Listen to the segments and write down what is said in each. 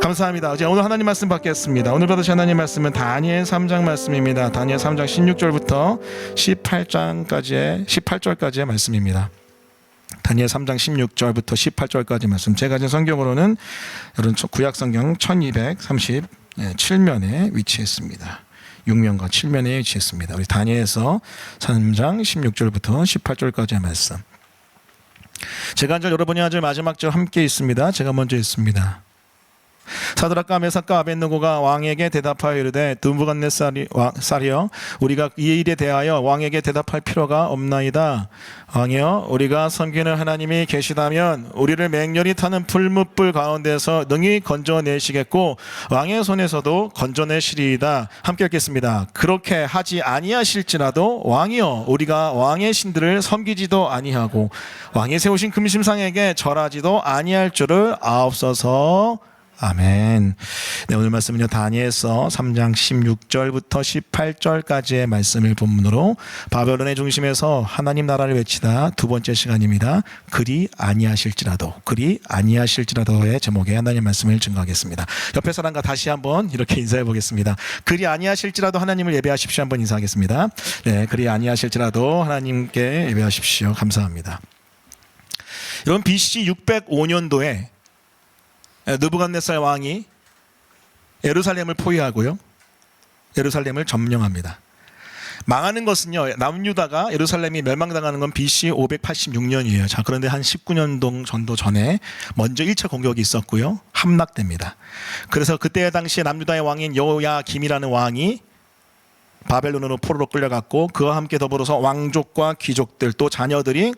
감사합니다. 이제 오늘 하나님 말씀 받겠습니다. 오늘 받으신 하나님 말씀은 다니엘 3장 말씀입니다. 다니엘 3장 16절부터 18절까지의 말씀입니다. 다니엘 3장 16절부터 18절까지 말씀. 제가 가진 성경으로는 여러분 구약 성경 1237면에 위치했습니다. 6면과 7면에 위치했습니다. 우리 다니엘서 3장 16절부터 18절까지의 말씀. 제가 한 절 여러분이 한 절 마지막 절 함께 있습니다. 제가 먼저 있습니다. 사드락과 메삭과 아벳느고가 왕에게 대답하여 이르되 느부갓네살이여 우리가 이 일에 대하여 왕에게 대답할 필요가 없나이다. 왕이여 우리가 섬기는 하나님이 계시다면 우리를 맹렬히 타는 풀무불 가운데서 능히 건져내시겠고 왕의 손에서도 건져내시리이다. 함께 읽겠습니다. 그렇게 하지 아니하실지라도 왕이여 우리가 왕의 신들을 섬기지도 아니하고 왕이 세우신 금심상에게 절하지도 아니할 줄을 아옵소서. 아멘. 네, 오늘 말씀은요 다니엘서 3장 16절부터 18절까지의 말씀을 본문으로 바벨론의 중심에서 하나님 나라를 외치다 두 번째 시간입니다. 그리 아니하실지라도의 제목의 하나님 말씀을 증거하겠습니다. 옆에 사람과 다시 한번 이렇게 인사해 보겠습니다. 그리 아니하실지라도 하나님을 예배하십시오. 한번 인사하겠습니다. 네, 그리 아니하실지라도 하나님께 예배하십시오. 감사합니다. 여러분 BC 605년도에 느부갓네살 왕이 예루살렘을 포위하고요, 예루살렘을 점령합니다. 망하는 것은요, 남유다가 예루살렘이 멸망당하는 건 BC 586년이에요. 자, 그런데 한 19년 정도 전에 먼저 1차 공격이 있었고요, 함락됩니다. 그래서 그때 당시에 남유다의 왕인 여호야김이라는 왕이 바벨론으로 포로로 끌려갔고 그와 함께 더불어서 왕족과 귀족들 또 자녀들이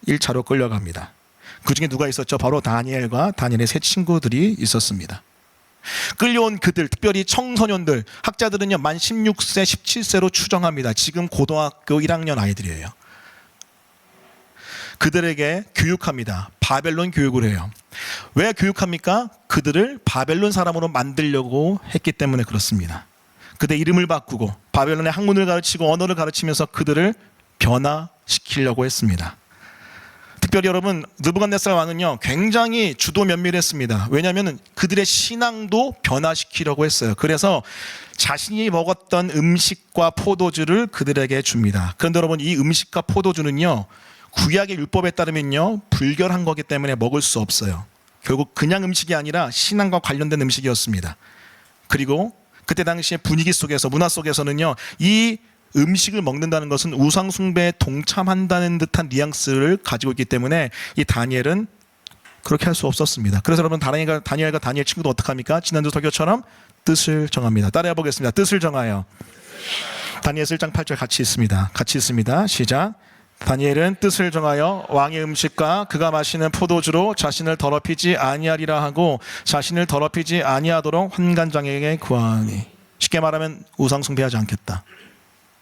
1차로 끌려갑니다. 그 중에 누가 있었죠? 바로 다니엘과 다니엘의 세 친구들이 있었습니다. 끌려온 그들, 특별히 청소년들, 학자들은요 만 16세, 17세로 추정합니다. 지금 고등학교 1학년 아이들이에요. 그들에게 교육합니다. 바벨론 교육을 해요. 왜 교육합니까? 그들을 바벨론 사람으로 만들려고 했기 때문에 그렇습니다. 그들 이름을 바꾸고 바벨론의 학문을 가르치고 언어를 가르치면서 그들을 변화시키려고 했습니다. 특별히 여러분 느부갓네살 왕은요 굉장히 주도 면밀했습니다. 왜냐하면 그들의 신앙도 변화시키려고 했어요. 그래서 자신이 먹었던 음식과 포도주를 그들에게 줍니다. 그런데 여러분 이 음식과 포도주는요 구약의 율법에 따르면요 불결한 거기 때문에 먹을 수 없어요. 결국 그냥 음식이 아니라 신앙과 관련된 음식이었습니다. 그리고 그때 당시의 분위기 속에서, 문화 속에서는요 이 음식을 먹는다는 것은 우상 숭배에 동참한다는 듯한 뉘앙스를 가지고 있기 때문에 이 다니엘은 그렇게 할 수 없었습니다. 그래서 여러분 다니엘과 다니엘 친구도 어떻게 합니까? 지난주 설교처럼 뜻을 정합니다. 따라해 보겠습니다. 뜻을 정하여. 다니엘 1장 8절 같이 있습니다. 시작. 다니엘은 뜻을 정하여 왕의 음식과 그가 마시는 포도주로 자신을 더럽히지 아니하리라 하고 자신을 더럽히지 아니하도록 환관장에게 구하니. 쉽게 말하면 우상 숭배하지 않겠다.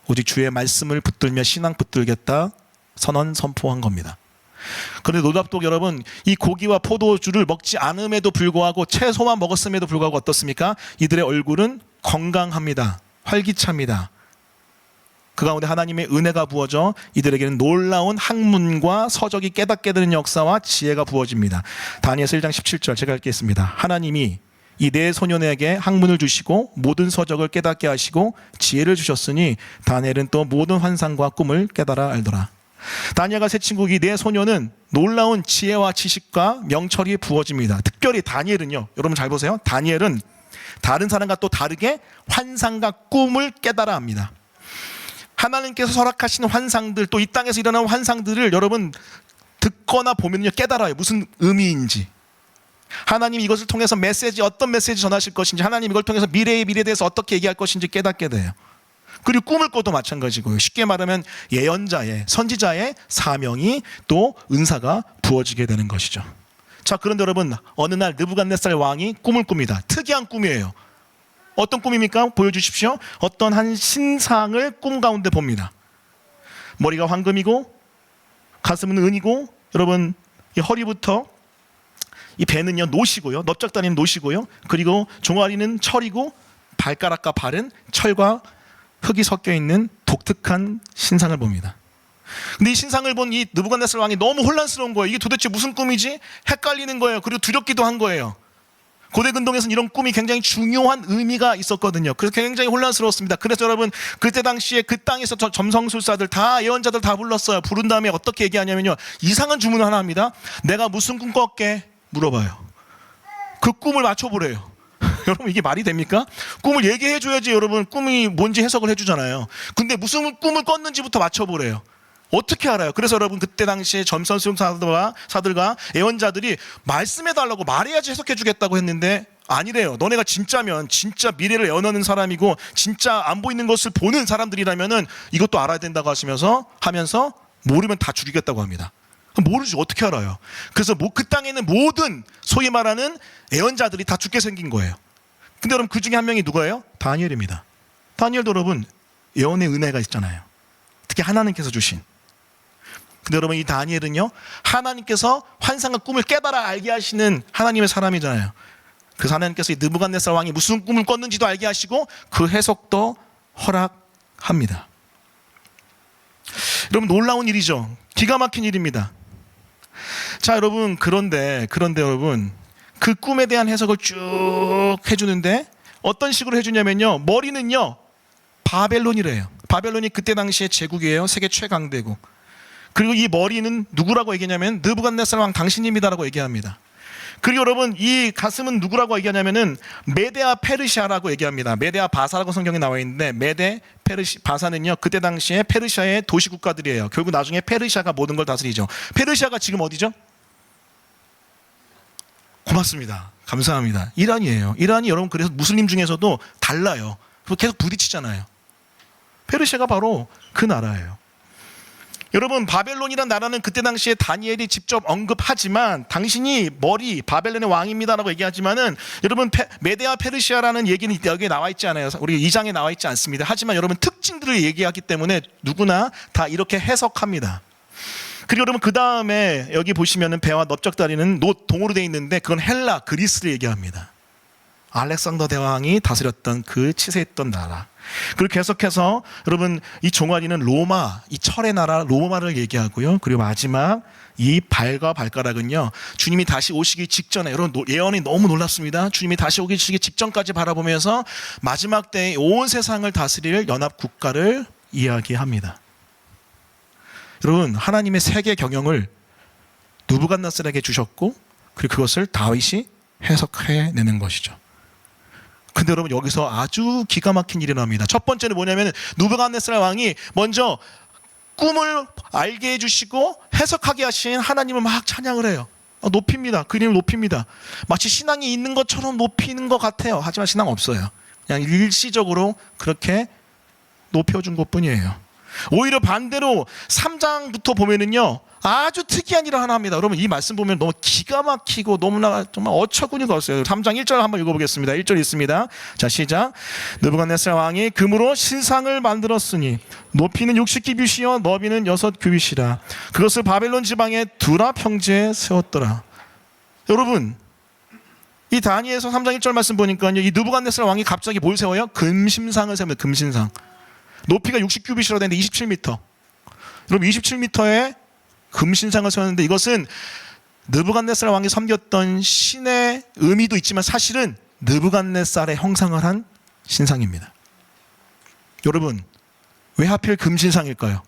오직 주의 말씀을 붙들며 신앙 붙들겠다 선포한 겁니다. 그런데 놀랍도록 여러분 이 고기와 포도주를 먹지 않음에도 불구하고 채소만 먹었음에도 불구하고 어떻습니까? 이들의 얼굴은 건강합니다. 활기찹니다. 그 가운데 하나님의 은혜가 부어져 이들에게는 놀라운 학문과 서적이 깨닫게 되는 역사와 지혜가 부어집니다. 다니엘서 1장 17절 제가 읽겠습니다. 하나님이 이 네 소년에게 학문을 주시고 모든 서적을 깨닫게 하시고 지혜를 주셨으니 다니엘은 또 모든 환상과 꿈을 깨달아 알더라. 다니엘과 세 친구 이 네 소년은 놀라운 지혜와 지식과 명철이 부어집니다. 특별히 다니엘은요, 여러분 잘 보세요. 다니엘은 다른 사람과 또 다르게 환상과 꿈을 깨달아 합니다. 하나님께서 허락하신 환상들, 또 이 땅에서 일어나는 환상들을 여러분 듣거나 보면요 깨달아요. 무슨 의미인지. 하나님 이것을 통해서 어떤 메시지 전하실 것인지, 하나님 이걸 통해서 미래에 대해서 어떻게 얘기할 것인지 깨닫게 돼요. 그리고 꿈을 꿔도 마찬가지고요. 쉽게 말하면 예언자의, 선지자의 사명이 또 은사가 부어지게 되는 것이죠. 자, 그런데 여러분 어느 날 느부갓네살 왕이 꿈을 꿉니다. 특이한 꿈이에요. 어떤 꿈입니까? 보여주십시오. 어떤 한 신상을 꿈 가운데 봅니다. 머리가 황금이고 가슴은 은이고 여러분 이 허리부터 이 배는요 노시고요, 넓적다리는 노시고요, 그리고 종아리는 철이고 발가락과 발은 철과 흙이 섞여 있는 독특한 신상을 봅니다. 근데 이 신상을 본 이 느부갓네살 왕이 너무 혼란스러운 거예요. 이게 도대체 무슨 꿈이지? 헷갈리는 거예요. 그리고 두렵기도 한 거예요. 고대 근동에서는 이런 꿈이 굉장히 중요한 의미가 있었거든요. 그래서 굉장히 혼란스러웠습니다. 그래서 여러분 그때 당시에 그 땅에서 점성술사들 다 예언자들 다 불렀어요. 부른 다음에 어떻게 얘기하냐면요, 이상한 주문을 하나 합니다. 내가 무슨 꿈 꿨게 물어봐요. 그 꿈을 맞춰보래요. 여러분 이게 말이 됩니까? 꿈을 얘기해 줘야지 여러분 꿈이 뭔지 해석을 해주잖아요. 근데 무슨 꿈을 꿨는지부터 맞춰보래요. 어떻게 알아요? 그래서 여러분 그때 당시에 점성술사들과 예언자들이 말씀해달라고 말해야지 해석해 주겠다고 했는데 아니래요. 너네가 진짜면 진짜 미래를 예언하는 사람이고 진짜 안 보이는 것을 보는 사람들이라면은 이것도 알아야 된다고 하면서 모르면 다 죽이겠다고 합니다. 모르지 어떻게 알아요? 그래서 그 땅에 있는 모든 소위 말하는 예언자들이 다 죽게 생긴 거예요. 근데 여러분 그 중에 한 명이 누구예요? 다니엘입니다. 다니엘도 여러분 예언의 은혜가 있잖아요. 특히 하나님께서 주신. 근데 여러분 이 다니엘은요, 하나님께서 환상과 꿈을 깨달아 알게 하시는 하나님의 사람이잖아요. 그래서 하나님께서 이 느부갓네살 왕이 무슨 꿈을 꿨는지도 알게 하시고 그 해석도 허락합니다. 여러분 놀라운 일이죠. 기가 막힌 일입니다. 자 여러분 그런데 여러분 그 꿈에 대한 해석을 쭉 해주는데 어떤 식으로 해주냐면요, 머리는요 바벨론이래요. 바벨론이 그때 당시에 제국이에요. 세계 최강대국. 그리고 이 머리는 누구라고 얘기하냐면 느부갓네살 왕 당신입니다라고 얘기합니다. 그리고 여러분 이 가슴은 누구라고 얘기하냐면은 메데아 페르시아라고 얘기합니다. 메데아 바사라고 성경에 나와 있는데 메데 바사는요 그때 당시에 페르시아의 도시 국가들이에요. 결국 나중에 페르시아가 모든 걸 다스리죠. 페르시아가 지금 어디죠? 고맙습니다. 감사합니다. 이란이에요. 이란이 여러분 그래서 무슬림 중에서도 달라요. 계속 부딪히잖아요. 페르시아가 바로 그 나라예요. 여러분 바벨론이란 나라는 그때 당시에 다니엘이 직접 언급하지만 당신이 머리 바벨론의 왕입니다라고 얘기하지만은 여러분 메데아 페르시아라는 얘기는 여기에 나와 있지 않아요. 우리 2장에 나와 있지 않습니다. 하지만 여러분 특징들을 얘기하기 때문에 누구나 다 이렇게 해석합니다. 그리고 여러분 그 다음에 여기 보시면은 배와 넓적다리는 동으로 되어 있는데 그건 헬라 그리스를 얘기합니다. 알렉산더 대왕이 다스렸던 그 치세했던 나라. 그리고 계속해서 여러분 이 종아리는 로마, 이 철의 나라 로마를 얘기하고요. 그리고 마지막 이 발과 발가락은요 주님이 다시 오시기 직전에, 여러분 예언이 너무 놀랍습니다. 주님이 다시 오시기 직전까지 바라보면서 마지막 때에 온 세상을 다스릴 연합 국가를 이야기합니다. 여러분 하나님의 세계 경영을 느부갓네살에게 주셨고 그리고 그것을 다윗이 해석해내는 것이죠. 근데 여러분 여기서 아주 기가 막힌 일이 납니다. 첫 번째는 뭐냐면 느부갓네살 왕이 먼저 꿈을 알게 해주시고 해석하게 하신 하나님을 막 찬양을 해요. 높입니다. 그림을 높입니다. 마치 신앙이 있는 것처럼 높이는 것 같아요. 하지만 신앙 없어요. 그냥 일시적으로 그렇게 높여준 것뿐이에요. 오히려 반대로 3장부터 보면은요 아주 특이한 일을 하나 합니다. 여러분 이 말씀 보면 너무 기가 막히고 너무나 정말 어처구니가 없어요. 3장 1절 한번 읽어보겠습니다. 1절 있습니다. 자 시작. 느부갓네살 왕이 금으로 신상을 만들었으니 높이는 60규빗이요 너비는 6규빗이라. 그것을 바벨론 지방의 두라 평지에 세웠더라. 여러분 이 다니엘서 3장 1절 말씀 보니까요 이 느부갓네살 왕이 갑자기 뭘 세워요? 금신상을 세웁니다. 금신상. 높이가 60규빗이라고 되는데 27m. 여러분 27m에 금신상을 세웠는데 이것은 느부갓네살 왕이 섬겼던 신의 의미도 있지만 사실은 느부갓네살의 형상을 한 신상입니다. 여러분 왜 하필 금신상일까요?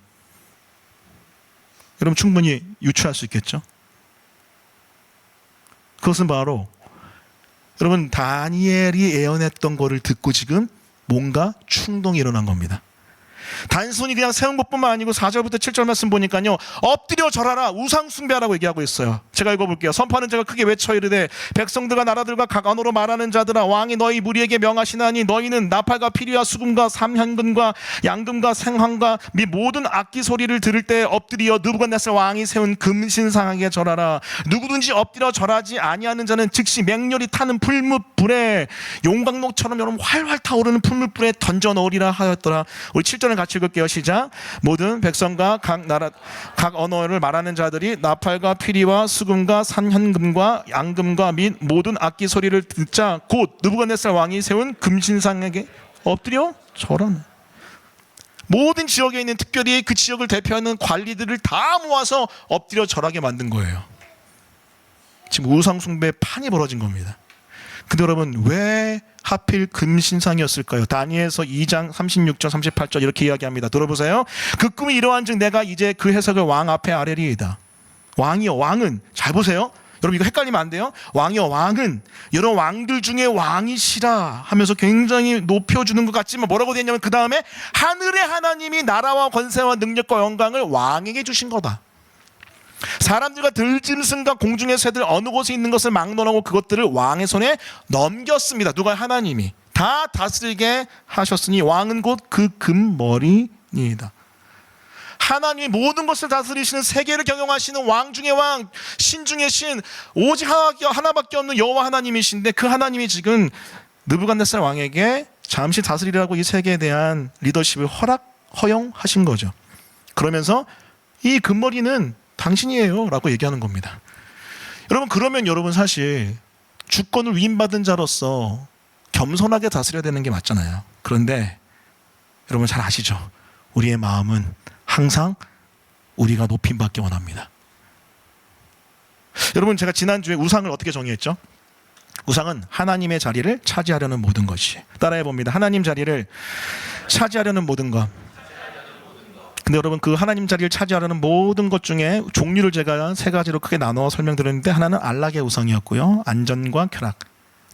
여러분 충분히 유추할 수 있겠죠? 그것은 바로 여러분 다니엘이 예언했던 거를 듣고 지금 뭔가 충동이 일어난 겁니다. 단순히 그냥 세운 것뿐만 아니고 4절부터 7절 말씀 보니까요 엎드려 절하라 우상 숭배하라고 얘기하고 있어요. 제가 읽어볼게요. 선포하는 자가 크게 외쳐 이르되 백성들과 나라들과 각 언어로 말하는 자들아 왕이 너희 무리에게 명하시나니 너희는 나팔과 피리와 수금과 삼현금과 양금과 생황과 및 모든 악기 소리를 들을 때 엎드려 느부갓네살 왕이 세운 금신상에게 절하라. 누구든지 엎드려 절하지 아니하는 자는 즉시 맹렬히 타는 풀무불에 용광로처럼 여러분 활활 타오르는 풀무불에 던져 넣으리라 하였더라. 우리 7절을 같이 읽을게요. 시작. 모든 백성과 각 나라 각 언어를 말하는 자들이 나팔과 피리와 수금과 산현금과 양금과 및 모든 악기 소리를 듣자 곧 느부갓네살 왕이 세운 금신상에게 엎드려 절하네. 모든 지역에 있는 특별히 그 지역을 대표하는 관리들을 다 모아서 엎드려 절하게 만든 거예요. 지금 우상 숭배 판이 벌어진 겁니다. 근데 여러분 왜 하필 금신상이었을까요? 다니엘서 2장 36절 38절 이렇게 이야기합니다. 들어보세요. 그 꿈이 이러한즉 내가 이제 그 해석을 왕 앞에 아뢰리이다. 왕이요, 왕은, 잘 보세요. 여러분 이거 헷갈리면 안 돼요. 왕이요, 왕은 여러 왕들 중에 왕이시라 하면서 굉장히 높여주는 것 같지만 뭐라고 되어 있냐면 그 다음에 하늘의 하나님이 나라와 권세와 능력과 영광을 왕에게 주신 거다. 사람들과 들짐승과 공중의 새들 어느 곳에 있는 것을 막론하고 그것들을 왕의 손에 넘겼습니다. 누가? 하나님이 다 다스리게 하셨으니 왕은 곧 그 금머리니이다. 하나님이 모든 것을 다스리시는 세계를 경영하시는 왕 중의 왕, 신 중의 신, 오직 하나밖에 없는 여호와 하나님이신데 그 하나님이 지금 느부갓네살 왕에게 잠시 다스리라고 이 세계에 대한 리더십을 허용하신 거죠. 그러면서 이 금머리는 당신이에요 라고 얘기하는 겁니다. 여러분 그러면 여러분 사실 주권을 위임받은 자로서 겸손하게 다스려야 되는 게 맞잖아요. 그런데 여러분 잘 아시죠? 우리의 마음은 항상 우리가 높임받기 원합니다. 여러분 제가 지난주에 우상을 어떻게 정의했죠? 우상은 하나님의 자리를 차지하려는 모든 것이. 따라해 봅니다. 하나님 자리를 차지하려는 모든 것. 근데 여러분 그 하나님 자리를 차지하려는 모든 것 중에 종류를 제가 세 가지로 크게 나눠 설명드렸는데 하나는 안락의 우상이었고요. 안전과 쾌락.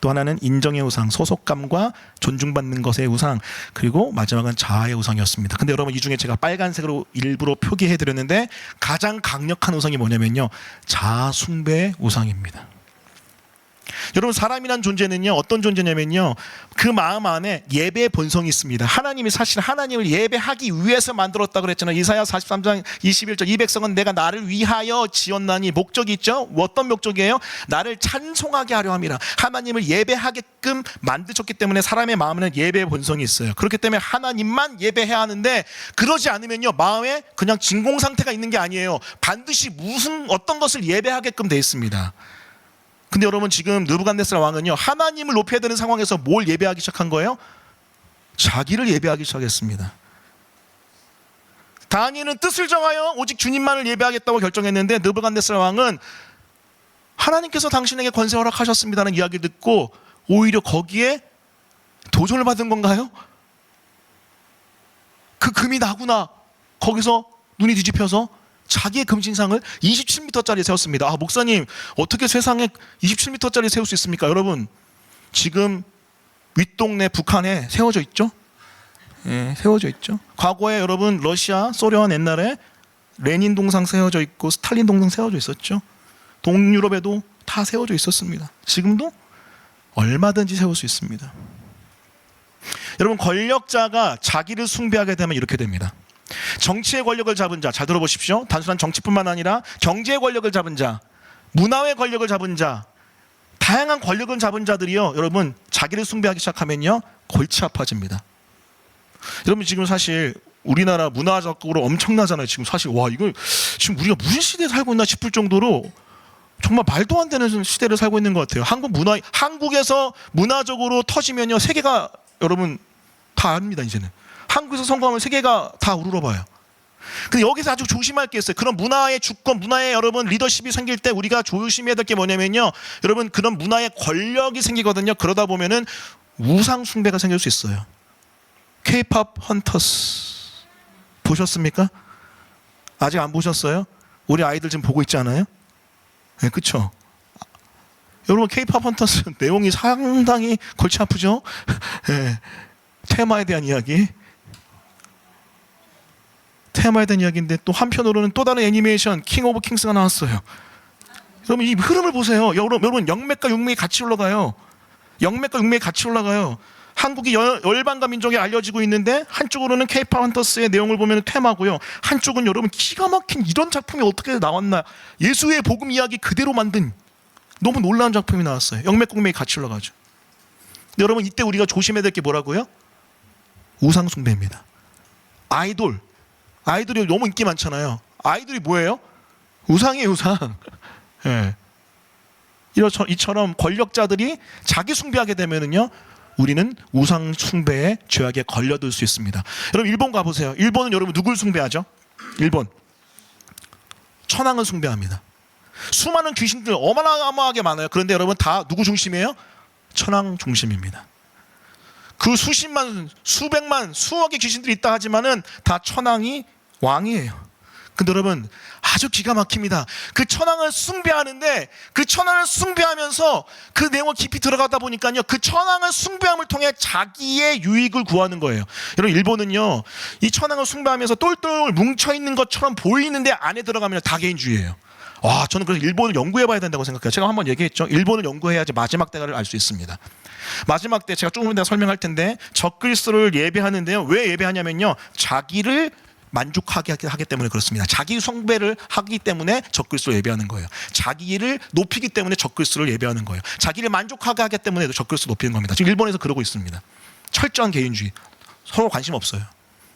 또 하나는 인정의 우상, 소속감과 존중받는 것의 우상, 그리고 마지막은 자아의 우상이었습니다. 근데 여러분 이 중에 제가 빨간색으로 일부러 표기해 드렸는데 가장 강력한 우상이 뭐냐면요, 자아 숭배의 우상입니다. 여러분 사람이란 존재는요 어떤 존재냐면요 그 마음 안에 예배의 본성이 있습니다. 하나님이 사실 하나님을 예배하기 위해서 만들었다고 그랬잖아요. 이사야 43장 21절 이 백성은 내가 나를 위하여 지었나니 목적이 있죠. 어떤 목적이에요? 나를 찬송하게 하려 함이라. 하나님을 예배하게끔 만드셨기 때문에 사람의 마음에는 예배의 본성이 있어요. 그렇기 때문에 하나님만 예배해야 하는데 그러지 않으면요 마음에 그냥 진공 상태가 있는 게 아니에요. 반드시 어떤 것을 예배하게끔 돼 있습니다. 근데 여러분 지금 느부갓네살 왕은요 하나님을 높여야 되는 상황에서 뭘 예배하기 시작한 거예요? 자기를 예배하기 시작했습니다. 다니엘은 뜻을 정하여 오직 주님만을 예배하겠다고 결정했는데 느부갓네살 왕은 하나님께서 당신에게 권세 허락하셨습니다는 이야기를 듣고 오히려 거기에 도전을 받은 건가요? 그 금이 나구나. 거기서 눈이 뒤집혀서 자기의 금신상을 27m짜리 세웠습니다. 아, 목사님 어떻게 세상에 27m짜리 세울 수 있습니까? 여러분 지금 윗동네 북한에 세워져 있죠? 예, 세워져 있죠. 과거에 여러분 러시아, 소련 옛날에 레닌 동상 세워져 있고 스탈린 동상 세워져 있었죠. 동유럽에도 다 세워져 있었습니다. 지금도 얼마든지 세울 수 있습니다. 여러분 권력자가 자기를 숭배하게 되면 이렇게 됩니다. 정치의 권력을 잡은 자, 잘 들어보십시오. 단순한 정치뿐만 아니라 경제의 권력을 잡은 자, 문화의 권력을 잡은 자, 다양한 권력을 잡은 자들이요 여러분 자기를 숭배하기 시작하면요 골치 아파집니다. 여러분 지금 사실 우리나라 문화적으로 엄청나잖아요. 지금 사실 와 이거 지금 우리가 무슨 시대에 살고 있나 싶을 정도로 정말 말도 안 되는 시대를 살고 있는 것 같아요. 한국에서 문화적으로 터지면요 세계가 여러분 다 압니다. 이제는 한국에서 성공하면 세계가 다 우러러봐요. 근데 여기서 아주 조심할 게 있어요. 그런 문화의 주권, 문화의 여러분 리더십이 생길 때 우리가 조심해야 될 게 뭐냐면요 여러분 그런 문화의 권력이 생기거든요. 그러다 보면은 우상 숭배가 생길 수 있어요. K-pop 헌터스 보셨습니까? 아직 안 보셨어요? 우리 아이들 지금 보고 있지 않아요? 네, 그렇죠. 여러분 K-pop 헌터스 내용이 상당히 골치 아프죠? 네, 테마에 대한 이야기. 테마에 대한 이야기인데 또 한편으로는 또 다른 애니메이션 킹 오브 킹스가 나왔어요. 여러분 이 흐름을 보세요. 여러분 영맥과 육맥이 같이 올라가요. 영맥과 육맥이 같이 올라가요. 한국이 열반과 민족에 알려지고 있는데 한쪽으로는 K-pop 헌터스의 내용을 보면 테마고요. 한쪽은 여러분 기가 막힌 이런 작품이 어떻게 나왔나. 예수의 복음 이야기 그대로 만든 너무 놀라운 작품이 나왔어요. 영맥과 육맥이 같이 올라가죠. 여러분 이때 우리가 조심해야 될 게 뭐라고요? 우상 숭배입니다. 아이돌이 너무 인기 많잖아요. 아이돌이 뭐예요? 우상이에요, 우상. 네. 이처럼 권력자들이 자기 숭배하게 되면은요, 우리는 우상 숭배의 죄악에 걸려들 수 있습니다. 여러분 일본 가보세요. 일본은 여러분 누굴 숭배하죠? 일본 천황을 숭배합니다. 수많은 귀신들 어마어마하게 많아요. 그런데 여러분 다 누구 중심이에요? 천황 중심입니다. 그 수십만, 수백만, 수억의 귀신들이 있다 하지만은 다 천황이 왕이에요. 근데 여러분 아주 기가 막힙니다. 그 천황을 숭배하는데 그 천황을 숭배하면서 그 내용을 깊이 들어가다 보니까요, 그 천황을 숭배함을 통해 자기의 유익을 구하는 거예요. 여러분 일본은요, 이 천황을 숭배하면서 똘똘 뭉쳐있는 것처럼 보이는데 안에 들어가면 다개인주의예요. 와, 저는 그래서 일본을 연구해봐야 된다고 생각해요. 제가 한번 얘기했죠. 일본을 연구해야지 마지막 때를 알 수 있습니다. 마지막 때 제가 조금 이따 설명할 텐데 적그리스도를 예배하는데요. 왜 예배하냐면요, 자기를 만족하게 하기 때문에 그렇습니다. 자기 숭배를 하기 때문에 적그리스도를 예배하는 거예요. 자기를 높이기 때문에 적그리스도를 예배하는 거예요. 자기를 만족하게 하기 때문에 적그리스도 높이는 겁니다. 지금 일본에서 그러고 있습니다. 철저한 개인주의, 서로 관심 없어요.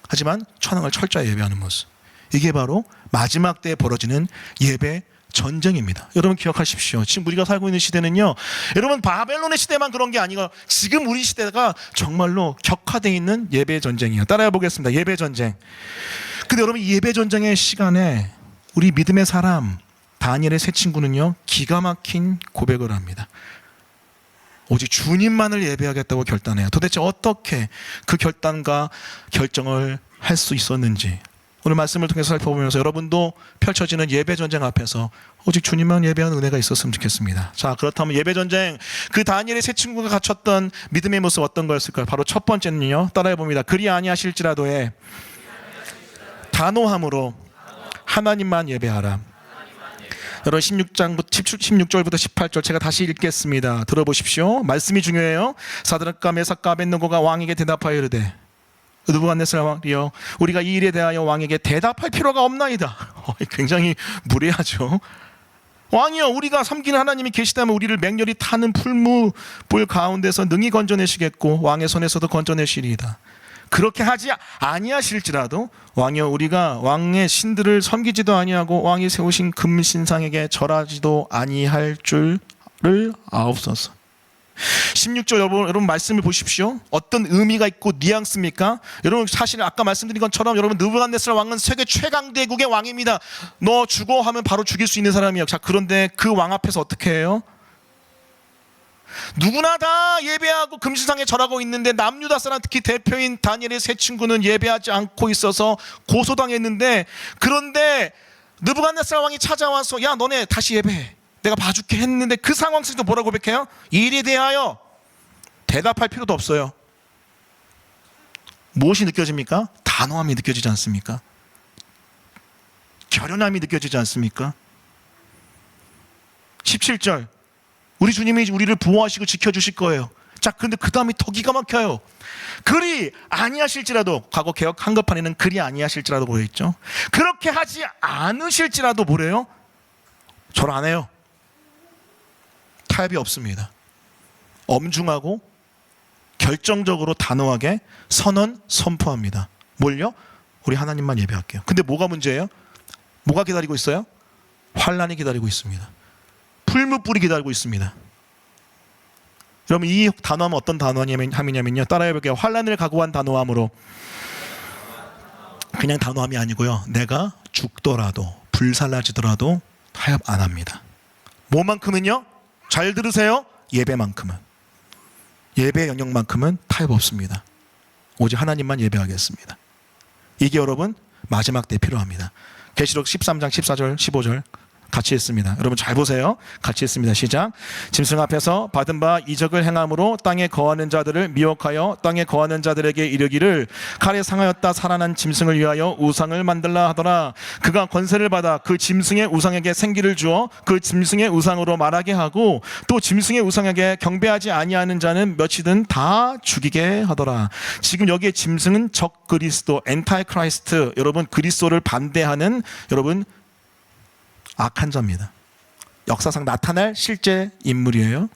하지만 천황을 철저히 예배하는 모습, 이게 바로 마지막 때에 벌어지는 예배 전쟁입니다. 여러분 기억하십시오. 지금 우리가 살고 있는 시대는요, 여러분 바벨론의 시대만 그런 게 아니고 지금 우리 시대가 정말로 격화되어 있는 예배 전쟁이에요. 따라해 보겠습니다. 예배 전쟁. 근데 여러분 이 예배 전쟁의 시간에 우리 믿음의 사람 다니엘의 세 친구는요, 기가 막힌 고백을 합니다. 오직 주님만을 예배하겠다고 결단해요. 도대체 어떻게 그 결단과 결정을 할 수 있었는지 오늘 말씀을 통해서 살펴보면서 여러분도 펼쳐지는 예배 전쟁 앞에서 오직 주님만 예배하는 은혜가 있었으면 좋겠습니다. 자, 그렇다면 예배 전쟁, 그 다니엘의 세 친구가 갖췄던 믿음의 모습 어떤 거였을까요? 바로 첫 번째는요, 따라해 봅니다. 그리 아니하실지라도에 단호함으로 하나님만 예배하라. 여러분 16절부터 18절 제가 다시 읽겠습니다. 들어보십시오. 말씀이 중요해요. 사드락과 메삭과 아벳느고가 왕에게 대답하여 이르되, 느부갓네살 왕이여, 우리가 이 일에 대하여 왕에게 대답할 필요가 없나이다. 굉장히 무례하죠. 왕이여, 우리가 섬기는 하나님이 계시다면 우리를 맹렬히 타는 풀무불 가운데서 능히 건져내시겠고 왕의 손에서도 건져내시리이다. 그렇게 하지 아니하실지라도 왕이여, 우리가 왕의 신들을 섬기지도 아니하고 왕이 세우신 금신상에게 절하지도 아니할 줄을 아옵소서. 16절 여러분 말씀을 보십시오. 어떤 의미가 있고 뉘앙스입니까? 여러분 사실 아까 말씀드린 것처럼 여러분 느부갓네살 왕은 세계 최강대국의 왕입니다. 너 죽어 하면 바로 죽일 수 있는 사람이에요. 자, 그런데 그 왕 앞에서 어떻게 해요? 누구나 다 예배하고 금신상에 절하고 있는데 남유다 사람, 특히 대표인 다니엘의 세 친구는 예배하지 않고 있어서 고소당했는데, 그런데 느부갓네살 왕이 찾아와서 야, 너네 다시 예배해, 내가 봐줄게 했는데 그 상황 속에서 뭐라고 고백해요? 이 일에 대하여 대답할 필요도 없어요. 무엇이 느껴집니까? 단호함이 느껴지지 않습니까? 결연함이 느껴지지 않습니까? 17절, 우리 주님이 우리를 보호하시고 지켜주실 거예요. 자, 근데 그 다음이 더 기가 막혀요. 그리 아니하실지라도, 과거 개역 한글판에는 그리 아니하실지라도 보여있죠. 그렇게 하지 않으실지라도 뭐래요? 절 안 해요. 타협이 없습니다. 엄중하고 결정적으로 단호하게 선언합니다. 뭘요? 우리 하나님만 예배할게요. 근데 뭐가 문제예요? 뭐가 기다리고 있어요? 환란이 기다리고 있습니다. 풀무불이 기다리고 있습니다. 여러분 이 단호함은 어떤 단호함이냐면요, 따라해볼게요. 환란을 각오한 단호함으로. 그냥 단호함이 아니고요, 내가 죽더라도 불살라지더라도 타협 안 합니다. 뭐만큼은요? 잘 들으세요. 예배만큼은, 예배 영역만큼은 타협 없습니다. 오직 하나님만 예배하겠습니다. 이게 여러분 마지막 때 필요합니다. 계시록 13장 14절 15절 같이 했습니다. 여러분 잘 보세요. 같이 했습니다. 시작. 짐승 앞에서 받은 바 이적을 행함으로 땅에 거하는 자들을 미혹하여 땅에 거하는 자들에게 이르기를 칼에 상하였다 살아난 짐승을 위하여 우상을 만들라 하더라. 그가 권세를 받아 그 짐승의 우상에게 생기를 주어 그 짐승의 우상으로 말하게 하고 또 짐승의 우상에게 경배하지 아니하는 자는 몇이든 다 죽이게 하더라. 지금 여기에 짐승은 적 그리스도, 엔타이 크라이스트, 여러분 그리스도를 반대하는 여러분 악한 자입니다. 역사상 나타날 실제 인물이에요.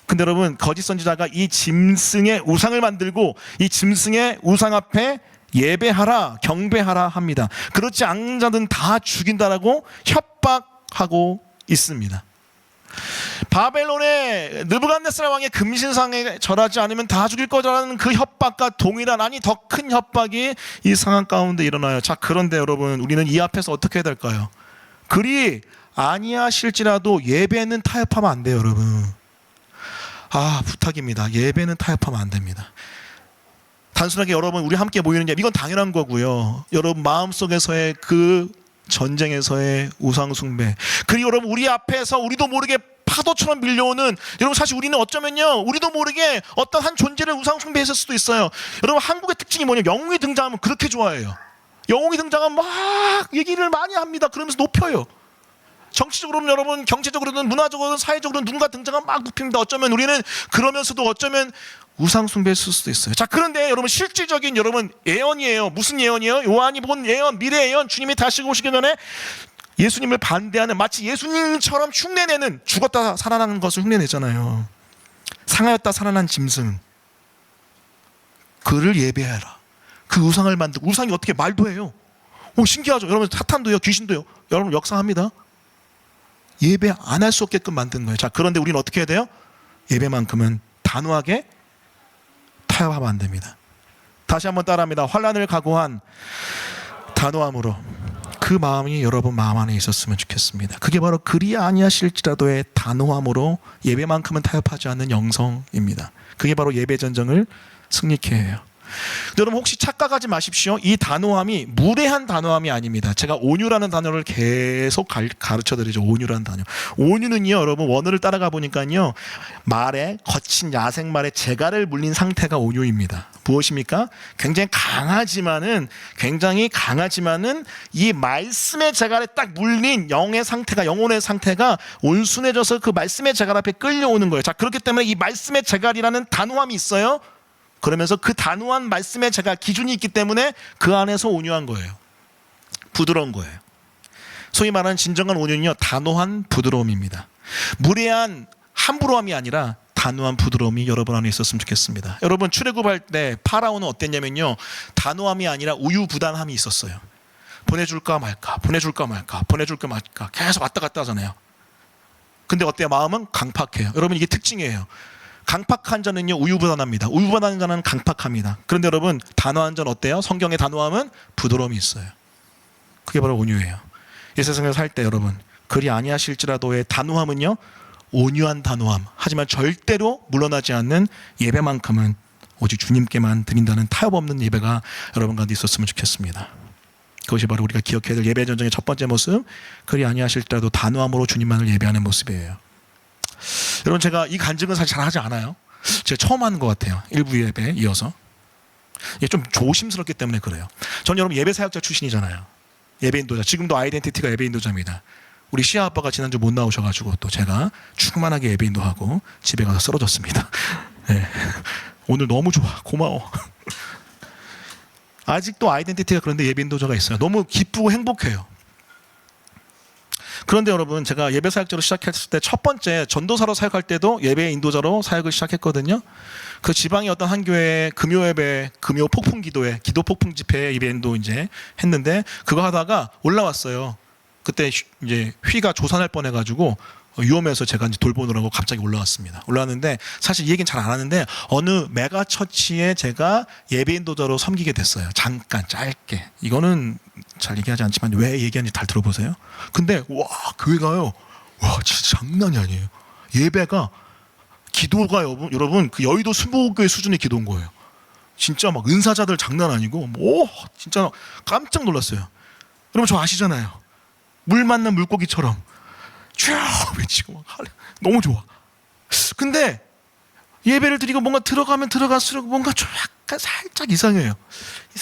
근데 여러분 거짓 선지자가 이 짐승의 우상을 만들고 이 짐승의 우상 앞에 예배하라, 경배하라 합니다. 그렇지 않은 자들은 다 죽인다라고 협박하고 있습니다. 바벨론의 느부갓네살 왕의 금신상에 절하지 않으면 다 죽일 거라는 그 협박과 동일한, 아니 더 큰 협박이 이 상황 가운데 일어나요. 자, 그런데 여러분 우리는 이 앞에서 어떻게 해야 될까요? 그리 아니하실지라도 예배는 타협하면 안 돼요, 여러분. 부탁입니다. 예배는 타협하면 안 됩니다. 단순하게 여러분 우리 함께 모이는 예배 이건 당연한 거고요. 여러분 마음속에서의 그 전쟁에서의 우상 숭배, 그리고 여러분 우리 앞에서 우리도 모르게 파도처럼 밀려오는, 여러분 사실 우리는 어쩌면요 우리도 모르게 어떤 한 존재를 우상 숭배했을 수도 있어요. 여러분 한국의 특징이 뭐냐, 영웅이 등장하면 그렇게 좋아해요. 영웅이 등장하면 막 얘기를 많이 합니다. 그러면서 높여요. 정치적으로는 여러분, 경제적으로는, 문화적으로는, 사회적으로는 누군가 등장하면 막 높입니다. 어쩌면 우리는 그러면서도 어쩌면 우상 숭배했을 수도 있어요. 자, 그런데 여러분 실질적인 여러분 예언이에요. 무슨 예언이에요? 요한이 본 예언, 미래 예언, 주님이 다시 오시기 전에 예수님을 반대하는, 마치 예수님처럼 흉내내는, 죽었다 살아나는 것을 흉내내잖아요. 상하였다 살아난 짐승, 그를 예배해라. 그 우상을 만들고, 우상이 어떻게 말도 해요? 신기하죠? 여러분 사탄도요, 귀신도요, 여러분 역사합니다. 예배 안 할 수 없게끔 만든 거예요. 자, 그런데 우리는 어떻게 해야 돼요? 예배만큼은 단호하게 타협하면 안 됩니다. 다시 한번 따라합니다. 환난을 각오한 단호함으로 그 마음이 여러분 마음 안에 있었으면 좋겠습니다. 그게 바로 그리 아니하실지라도의 단호함으로 예배만큼은 타협하지 않는 영성입니다. 그게 바로 예배 전쟁을 승리케 해요. 여러분 혹시 착각하지 마십시오. 이 단호함이 무례한 단호함이 아닙니다. 제가 온유라는 단어를 계속 가르쳐드리죠. 온유라는 단어. 온유는요, 여러분 원어를 따라가 보니까요, 말에, 거친 야생 말에 재갈을 물린 상태가 온유입니다. 무엇입니까? 굉장히 강하지만은 이 말씀의 재갈에 딱 물린 영의 상태가, 영혼의 상태가 온순해져서 그 말씀의 재갈 앞에 끌려오는 거예요. 자, 그렇기 때문에 이 말씀의 재갈이라는 단호함이 있어요. 그러면서 그 단호한 말씀에 제가 기준이 있기 때문에 그 안에서 온유한 거예요. 부드러운 거예요. 소위 말하는 진정한 온유는요, 단호한 부드러움입니다. 무례한 함부로함이 아니라 단호한 부드러움이 여러분 안에 있었으면 좋겠습니다. 여러분 출애굽할 때 파라오는 어땠냐면요, 단호함이 아니라 우유부단함이 있었어요. 보내줄까 말까 계속 왔다 갔다 하잖아요. 근데 어때요? 마음은 강팍해요. 여러분 이게 특징이에요. 강팍한 자는요 우유부단합니다. 우유부단한 자는 강팍합니다. 그런데 여러분 단호한 자는 어때요? 성경의 단호함은 부드러움이 있어요. 그게 바로 온유예요. 이 세상에서 살 때 여러분 그리 아니하실지라도의 단호함은요, 온유한 단호함, 하지만 절대로 물러나지 않는 예배만큼은 오직 주님께만 드린다는 타협 없는 예배가 여러분 가운데 있었으면 좋겠습니다. 그것이 바로 우리가 기억해야 될 예배 전쟁의 첫 번째 모습, 그리 아니하실지라도 단호함으로 주님만을 예배하는 모습이에요. 여러분 제가 이 간증은 사실 잘 하지 않아요. 제가 처음 하는 것 같아요. 일부 예배에 이어서. 이게 좀 조심스럽기 때문에 그래요. 전 여러분 예배 사역자 출신이잖아요. 예배 인도자. 지금도 아이덴티티가 예배 인도자입니다. 우리 시아 아빠가 지난주 못 나오셔가지고 또 제가 충만하게 예배 인도하고 집에 가서 쓰러졌습니다. 네. 오늘 너무 좋아. 고마워. 아직도 아이덴티티가 그런데 예배 인도자가 있어요. 너무 기쁘고 행복해요. 그런데 여러분 제가 예배 사역자로 시작했을 때 첫 번째 전도사로 사역할 때도 예배 인도자로 사역을 시작했거든요. 그 지방의 어떤 한 교회 금요 예배, 금요 폭풍 기도회, 기도 폭풍 집회 예배 인도 이제 했는데 그거 하다가 올라왔어요. 그때 이제 휘가 조산할 뻔해가지고 위험해서 제가 이제 돌보느라고 갑자기 올라왔습니다. 올라왔는데 사실 이 얘기는 잘 안 하는데 어느 메가 처치에 제가 예배 인도자로 섬기게 됐어요. 잠깐 짧게. 이거는 잘 얘기하지 않지만 왜 얘기하는지 잘 들어보세요. 근데 와 교회가요, 와 진짜 장난이 아니에요. 예배가 기도가 여러분 그 여의도 순복음교회 수준의 기도인 거예요. 진짜 막 은사자들 장난 아니고 뭐 진짜 깜짝 놀랐어요. 여러분 저 아시잖아요. 물 만난 물고기처럼 쫙 외치고 막 너무 좋아. 근데 예배를 드리고 뭔가 들어가면 들어갈수록 뭔가 좀 약간 살짝 이상해요.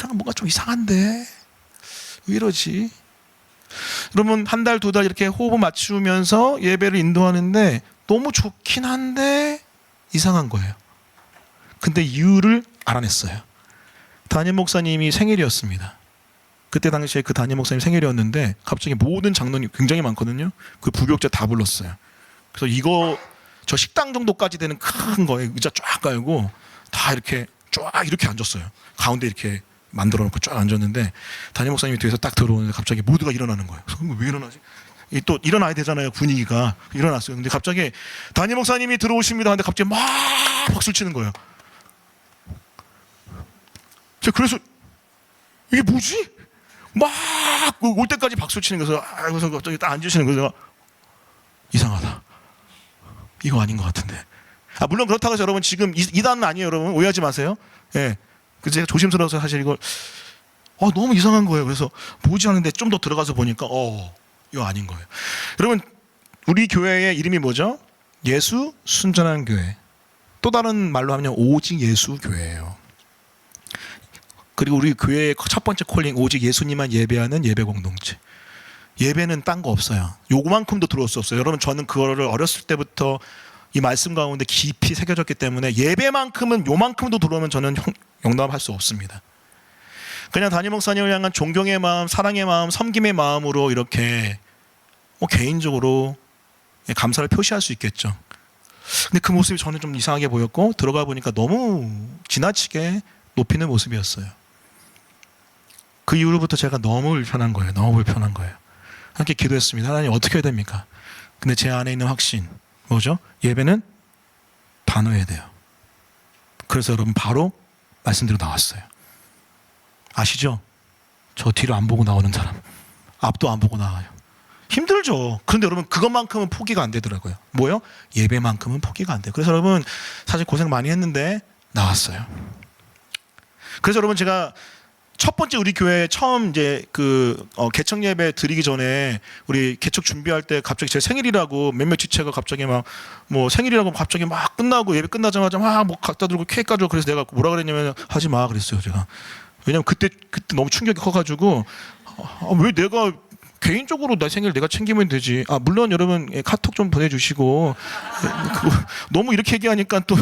뭔가 좀 이상한데 왜 이러지? 여러분 한 달, 두 달 이렇게 호흡을 맞추면서 예배를 인도하는데 너무 좋긴 한데 이상한 거예요. 근데 이유를 알아냈어요. 담임 목사님이 생일이었습니다. 그때 당시에 그 담임 목사님 생일이었는데 갑자기 모든 장로님 굉장히 많거든요. 그 부교육자 다 불렀어요. 그래서 저 식당 정도까지 되는 큰 거에 의자 쫙 깔고 다 이렇게 앉았어요. 가운데 이렇게 만들어 놓고 쫙 앉았는데 담임 목사님이 뒤에서 딱 들어오는데 갑자기 모두가 일어나는 거예요. 그래서 왜 일어나지? 또 일어나야 되잖아요. 분위기가. 일어났어요. 근데 갑자기 담임 목사님이 들어오십니다 하는데 갑자기 막 박수를 치는 거예요. 제가 그래서 이게 뭐지? 막 올 때까지 박수 치는 거예요. 그래서 갑자기 딱 앉으시는 거예요. 이상하다. 이거 아닌 것 같은데. 물론 그렇다고 해서 여러분 지금 이단은 아니에요. 여러분 오해하지 마세요. 예. 그래서 제가 조심스러워서 사실 이걸 너무 이상한 거예요. 그래서 뭐지 하는데 좀 더 들어가서 보니까 이거 아닌 거예요. 여러분 우리 교회의 이름이 뭐죠? 예수 순전한 교회. 또 다른 말로 하면 오직 예수 교회예요. 그리고 우리 교회의 첫 번째 콜링 오직 예수님만 예배하는 예배 공동체. 예배는 딴 거 없어요. 요만큼도 들어올 수 없어요. 여러분 저는 그거를 어렸을 때부터 이 말씀 가운데 깊이 새겨졌기 때문에 예배만큼은 요만큼도 들어오면 저는 용납할 수 없습니다. 그냥 담임 목사님을 향한 존경의 마음, 사랑의 마음, 섬김의 마음으로 이렇게 개인적으로 감사를 표시할 수 있겠죠. 근데 그 모습이 저는 좀 이상하게 보였고 들어가 보니까 너무 지나치게 높이는 모습이었어요. 그 이후로부터 제가 너무 불편한 거예요. 너무 불편한 거예요. 함께 기도했습니다. 하나님 어떻게 해야 됩니까? 근데 제 안에 있는 확신 뭐죠? 예배는 단호해야 돼요. 그래서 여러분 바로 말씀대로 나왔어요. 아시죠? 저 뒤를 안 보고 나오는 사람, 앞도 안 보고 나와요. 힘들죠. 그런데 여러분 그것만큼은 포기가 안 되더라고요. 뭐요? 예배만큼은 포기가 안 돼요. 그래서 여러분 사실 고생 많이 했는데 나왔어요. 그래서 여러분 제가 첫 번째 우리 교회 처음 이제 개척 예배 드리기 전에 우리 개척 준비할 때 갑자기 제 생일이라고 몇몇 지체가 갑자기 막 생일이라고 갑자기 막 끝나고 예배 끝나자마자 막 갖다 들고 케이크 가지고 그래서 내가 뭐라 그랬냐면 하지 마 그랬어요 제가. 왜냐면 그때 너무 충격이 커가지고 왜 내가 개인적으로 내 생일 내가 챙기면 되지. 물론 여러분 카톡 좀 보내주시고 너무 이렇게 얘기하니까 또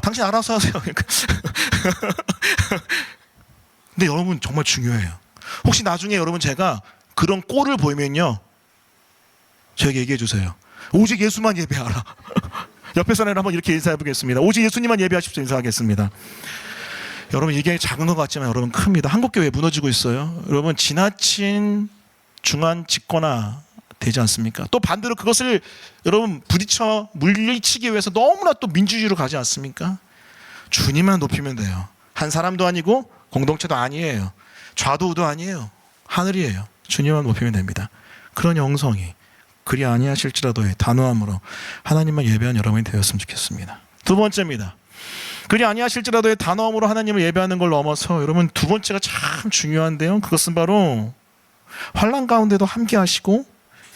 당신 알아서 하세요. 근데 여러분 정말 중요해요. 혹시 나중에 여러분 제가 그런 꼴을 보이면요 저에게 얘기해 주세요. 오직 예수만 예배하라. 옆에 사람을 한번 이렇게 인사해 보겠습니다. 오직 예수님만 예배하십시오. 인사하겠습니다. 여러분 이게 작은 것 같지만 여러분 큽니다. 한국교회 무너지고 있어요. 여러분 지나친 중한 집권화 되지 않습니까? 또 반대로 그것을 여러분 부딪혀 물리치기 위해서 너무나 또 민주주의로 가지 않습니까? 주님만 높이면 돼요. 한 사람도 아니고 공동체도 아니에요. 좌도우도 아니에요. 하늘이에요. 주님만 높이면 됩니다. 그런 영성이 그리 아니하실지라도의 단호함으로 하나님만 예배한 여러분이 되었으면 좋겠습니다. 두 번째입니다. 그리 아니하실지라도의 단호함으로 하나님을 예배하는 걸 넘어서 여러분 두 번째가 참 중요한데요. 그것은 바로 환난 가운데도 함께 하시고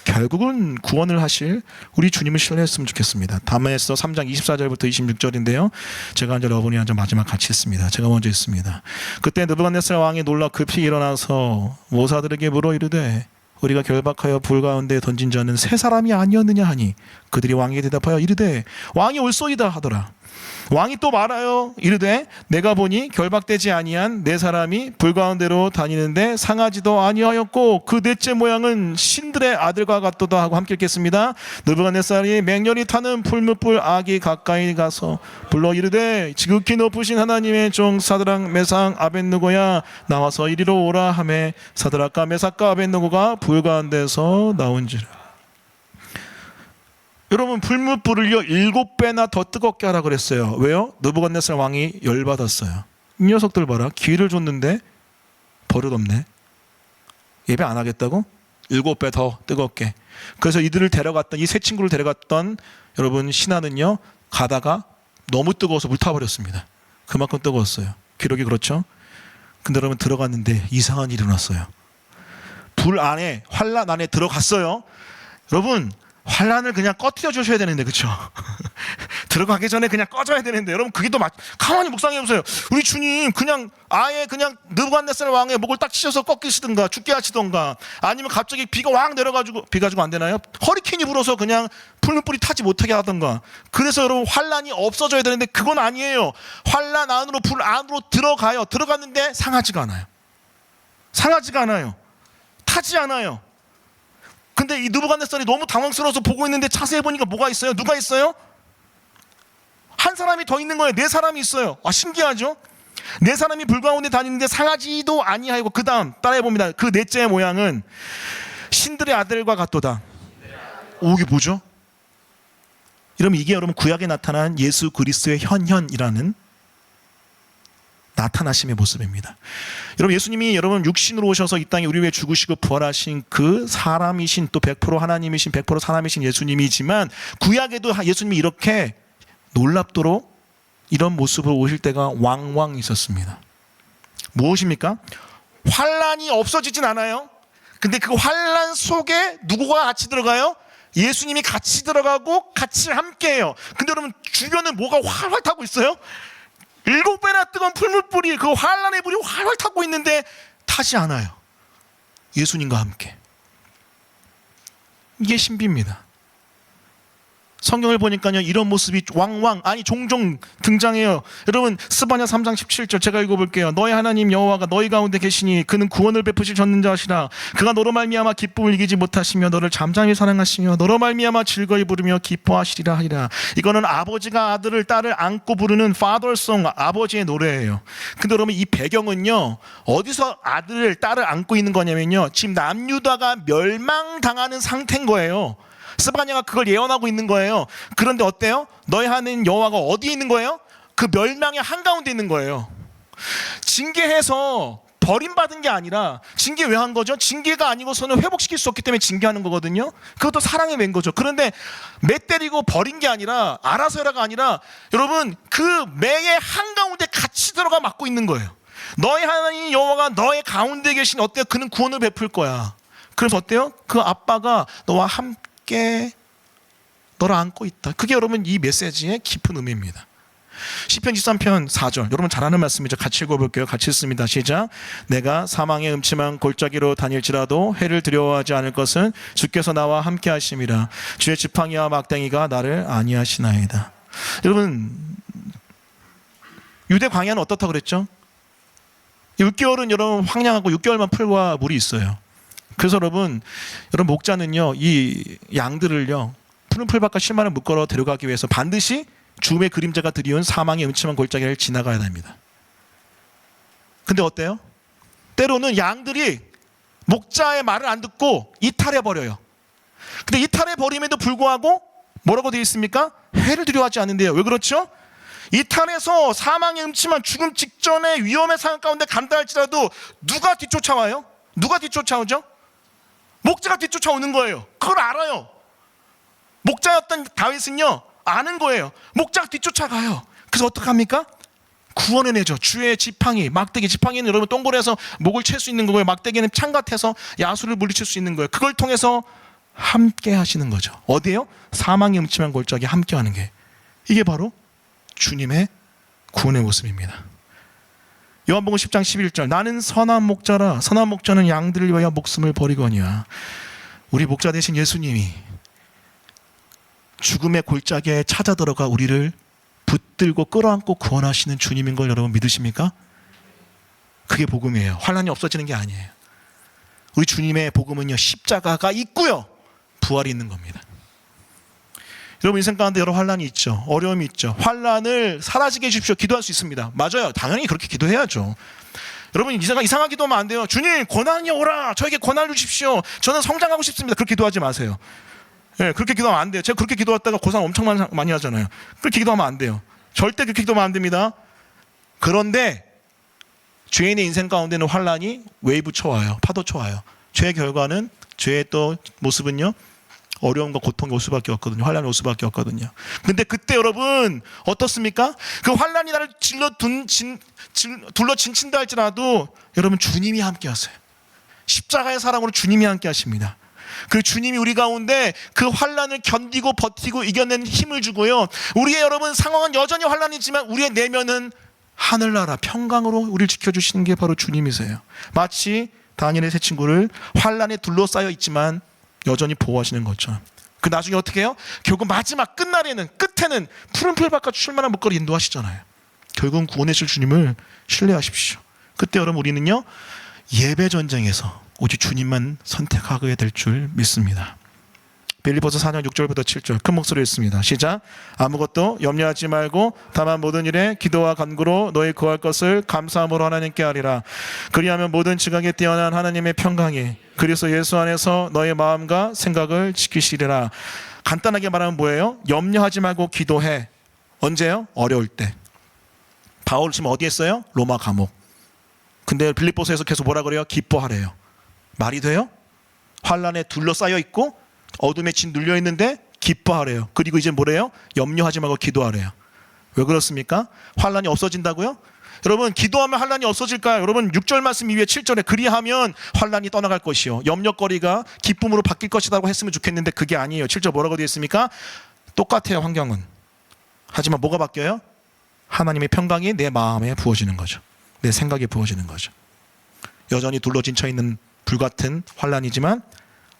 결국은 구원을 하실 우리 주님을 신뢰했으면 좋겠습니다. 다메에서 3장 24절부터 26절인데요. 제가 앉아 여러분이 앉아 마지막 같이 했습니다. 제가 먼저 했습니다. 그때 느부갓네살 왕이 놀라 급히 일어나서 모사들에게 물어 이르되 우리가 결박하여 불 가운데 던진 자는 세 사람이 아니었느냐 하니 그들이 왕에게 대답하여 이르되 왕이 올소이다 하더라. 왕이 또 말하여 이르되 내가 보니 결박되지 아니한 네 사람이 불 가운데로 다니는데 상하지도 아니하였고 그 넷째 모양은 신들의 아들과 같도다 하고 함께 읽겠습니다. 느부갓네살이 맹렬히 타는 풀무불 악이 가까이 가서 불러 이르되 지극히 높으신 하나님의 종 사드락 메삭 아벳느고야 나와서 이리로 오라 하매 사드락과 메삭과 아벳느고가 불 가운데서 나온지라. 여러분 풀무불을요 7배나 더 뜨겁게 하라 그랬어요. 왜요? 느부갓네살 왕이 열받았어요. 이 녀석들 봐라. 기회를 줬는데 버릇없네. 예배 안 하겠다고? 7배 더 뜨겁게. 그래서 이들을 데려갔던 이 세 친구를 데려갔던 여러분 신하는요 가다가 너무 뜨거워서 불타버렸습니다. 그만큼 뜨거웠어요. 기록이 그렇죠. 근데 여러분 들어갔는데 이상한 일이 일어났어요. 불 안에 환란 안에 들어갔어요. 여러분 환란을 그냥 꺼트려 주셔야 되는데 그렇죠? 들어가기 전에 그냥 꺼져야 되는데 여러분 그게 또 가만히 묵상해 보세요. 우리 주님 그냥 아예 그냥 느부갓네살 왕의 목을 딱 치셔서 꺾이시든가 죽게 하시던가 아니면 갑자기 비가 왕 내려가지고 비 가지고 안 되나요? 허리케인이 불어서 그냥 풀무불이 타지 못하게 하던가. 그래서 여러분 환란이 없어져야 되는데 그건 아니에요. 환란 안으로 불 안으로 들어가요. 들어갔는데 상하지가 않아요. 상하지가 않아요. 타지 않아요. 근데 이 느부갓네살이 너무 당황스러워서 보고 있는데 자세히 보니까 뭐가 있어요? 누가 있어요? 한 사람이 더 있는 거예요. 네 사람이 있어요. 신기하죠? 네 사람이 불 가운데 다니는데 상하지도 아니하고 그 다음 따라해 봅니다. 그 넷째 모양은 신들의 아들과 같도다. 이게 뭐죠? 여러분 이게 여러분 구약에 나타난 예수 그리스도의 현현이라는 나타나심의 모습입니다. 여러분 예수님이 여러분 육신으로 오셔서 이 땅에 우리 위해 죽으시고 부활하신 그 사람이신 또 100% 하나님이신 100% 사람이신 예수님이지만 구약에도 예수님이 이렇게 놀랍도록 이런 모습으로 오실 때가 왕왕 있었습니다. 무엇입니까? 환란이 없어지진 않아요. 근데 그 환란 속에 누구가 같이 들어가요? 예수님이 같이 들어가고 같이 함께해요. 근데 여러분 주변은 뭐가 활활 타고 있어요? 7배나 뜨거운 풀물불이, 그 환란의 불이 활활 타고 있는데 타지 않아요. 예수님과 함께. 이게 신비입니다. 성경을 보니까요, 이런 모습이 왕왕, 아니 종종 등장해요. 여러분 스바냐 3장 17절 제가 읽어볼게요. 너희 하나님 여호와가 너희 가운데 계시니 그는 구원을 베푸실 전능자시라. 그가 너로 말미암아 기쁨을 이기지 못하시며 너를 잠잠히 사랑하시며 너로 말미암아 즐거이 부르며 기뻐하시리라 하리라. 이거는 아버지가 아들을 딸을 안고 부르는 파더송, 아버지의 노래예요. 근데 여러분 이 배경은요, 어디서 아들을 딸을 안고 있는 거냐면요, 지금 남유다가 멸망당하는 상태인 거예요. 스바냐가 그걸 예언하고 있는 거예요. 그런데 어때요? 너희 하나님 여호와가 어디에 있는 거예요? 그 멸망의 한가운데 있는 거예요. 징계해서 버림받은 게 아니라, 징계 왜 한 거죠? 징계가 아니고서는 회복시킬 수 없기 때문에 징계하는 거거든요. 그것도 사랑의 맹 거죠. 그런데 매 때리고 버린 게 아니라, 알아서 해라가 아니라, 여러분 그 매의 한가운데 같이 들어가 맡고 있는 거예요. 너희 하나님 여호와가 너의 가운데 계신, 어때요? 그는 구원을 베풀 거야. 그래서 어때요? 그 아빠가 너와 함께 너를 안고 있다. 그게 여러분 이 메시지의 깊은 의미입니다. 시편 23편 4절, 여러분 잘 아는 말씀이죠. 같이 읽어볼게요. 같이 읽습니다. 시작. 내가 사망의 음침한 골짜기로 다닐지라도 해를 두려워하지 않을 것은 주께서 나와 함께 하심이라. 주의 지팡이와 막대기가 나를 안위하시나이다. 여러분 유대 광야는 어떻다고 그랬죠? 6개월은 여러분 황량하고 6개월만 풀과 물이 있어요. 그래서 여러분 목자는요, 이 양들을요 푸른 풀밭과 실만을 묶어 데려가기 위해서 반드시 죽음의 그림자가 드리운 사망의 음침한 골짜기를 지나가야 됩니다. 근데 어때요? 때로는 양들이 목자의 말을 안 듣고 이탈해 버려요. 근데 이탈해 버림에도 불구하고 뭐라고 되어 있습니까? 해를 두려워하지 않는데요. 왜 그렇죠? 이탈해서 사망의 음침한 죽음 직전의 위험의 상황 가운데 간다 할지라도 누가 뒤쫓아와요? 누가 뒤쫓아오죠? 목자가 뒤쫓아오는 거예요. 그걸 알아요. 목자였던 다윗은요 아는 거예요. 목자가 뒤쫓아가요. 그래서 어떡합니까? 구원해내죠. 주의 지팡이, 막대기. 지팡이는 여러분 동굴에서 목을 칠 수 있는 거고요. 막대기는 창 같아서 야수를 물리칠 수 있는 거예요. 그걸 통해서 함께 하시는 거죠. 어디에요? 사망이 음침한 골짜기에 함께 하는 게, 이게 바로 주님의 구원의 모습입니다. 요한복음 10장 11절, 나는 선한 목자라. 선한 목자는 양들을 위하여 목숨을 버리거니와. 우리 목자 되신 예수님이 죽음의 골짜기에 찾아 들어가 우리를 붙들고 끌어안고 구원하시는 주님인 걸 여러분 믿으십니까? 그게 복음이에요. 환난이 없어지는 게 아니에요. 우리 주님의 복음은요, 십자가가 있고요 부활이 있는 겁니다. 여러분 인생 가운데 여러 환란이 있죠. 어려움이 있죠. 환란을 사라지게 해주십시오. 기도할 수 있습니다. 맞아요. 당연히 그렇게 기도해야죠. 여러분 이상하게 기도하면 안 돼요. 주님 고난이 오라, 저에게 고난을 주십시오. 저는 성장하고 싶습니다. 그렇게 기도하지 마세요. 네, 그렇게 기도하면 안 돼요. 제가 그렇게 기도했다가 고생 엄청 많이 하잖아요. 그렇게 기도하면 안 돼요. 절대 그렇게 기도하면 안 됩니다. 그런데 죄인의 인생 가운데는 환란이 웨이브 쳐와요. 파도 쳐와요. 죄의 결과는, 죄의 또 모습은요, 어려움과 고통이 올 수밖에 없거든요. 환란이 올 수밖에 없거든요. 근데 그때 여러분 어떻습니까? 그 환란이 나를 둘러 진친다 할지라도 여러분 주님이 함께 하세요. 십자가의 사랑으로 주님이 함께 하십니다. 그 주님이 우리 가운데 그 환란을 견디고 버티고 이겨낸 힘을 주고요, 우리의 여러분 상황은 여전히 환란이지만 우리의 내면은 하늘나라 평강으로 우리를 지켜주시는 게 바로 주님이세요. 마치 다니엘의 세 친구를 환란에 둘러싸여 있지만 여전히 보호하시는 것처럼. 그 나중에 어떻게 해요? 결국 마지막 끝날에는, 끝에는 푸른 풀밭과 출만한 목걸이 인도하시잖아요. 결국은 구원해 줄 주님을 신뢰하십시오. 그때 여러분 우리는요 예배 전쟁에서 오직 주님만 선택하게 될 줄 믿습니다. 빌립보서 4장 6절부터 7절 큰 목소리로 읽습니다. 시작. 아무것도 염려하지 말고 다만 모든 일에 기도와 간구로 너희 구할 것을 감사함으로 하나님께 하리라. 그리하면 모든 지각에 뛰어난 하나님의 평강이 그리스도 예수 안에서 너의 마음과 생각을 지키시리라. 간단하게 말하면 뭐예요? 염려하지 말고 기도해. 언제요? 어려울 때. 바울 지금 어디 했어요? 로마 감옥. 근데 빌립보서에서 계속 뭐라 그래요? 기뻐하래요. 말이 돼요? 환란에 둘러싸여 있고 어둠에 진 눌려 있는데 기뻐하래요. 그리고 이제 뭐래요? 염려하지 말고 기도하래요. 왜 그렇습니까? 환란이 없어진다고요? 여러분, 기도하면 환란이 없어질까요? 여러분, 6절 말씀 이후에 7절에 그리하면 환란이 떠나갈 것이요 염려거리가 기쁨으로 바뀔 것이라고 했으면 좋겠는데 그게 아니에요. 7절 뭐라고 되어 있습니까? 똑같아요, 환경은. 하지만 뭐가 바뀌어요? 하나님의 평강이 내 마음에 부어지는 거죠. 내 생각에 부어지는 거죠. 여전히 둘러진 쳐 있는 불같은 환란이지만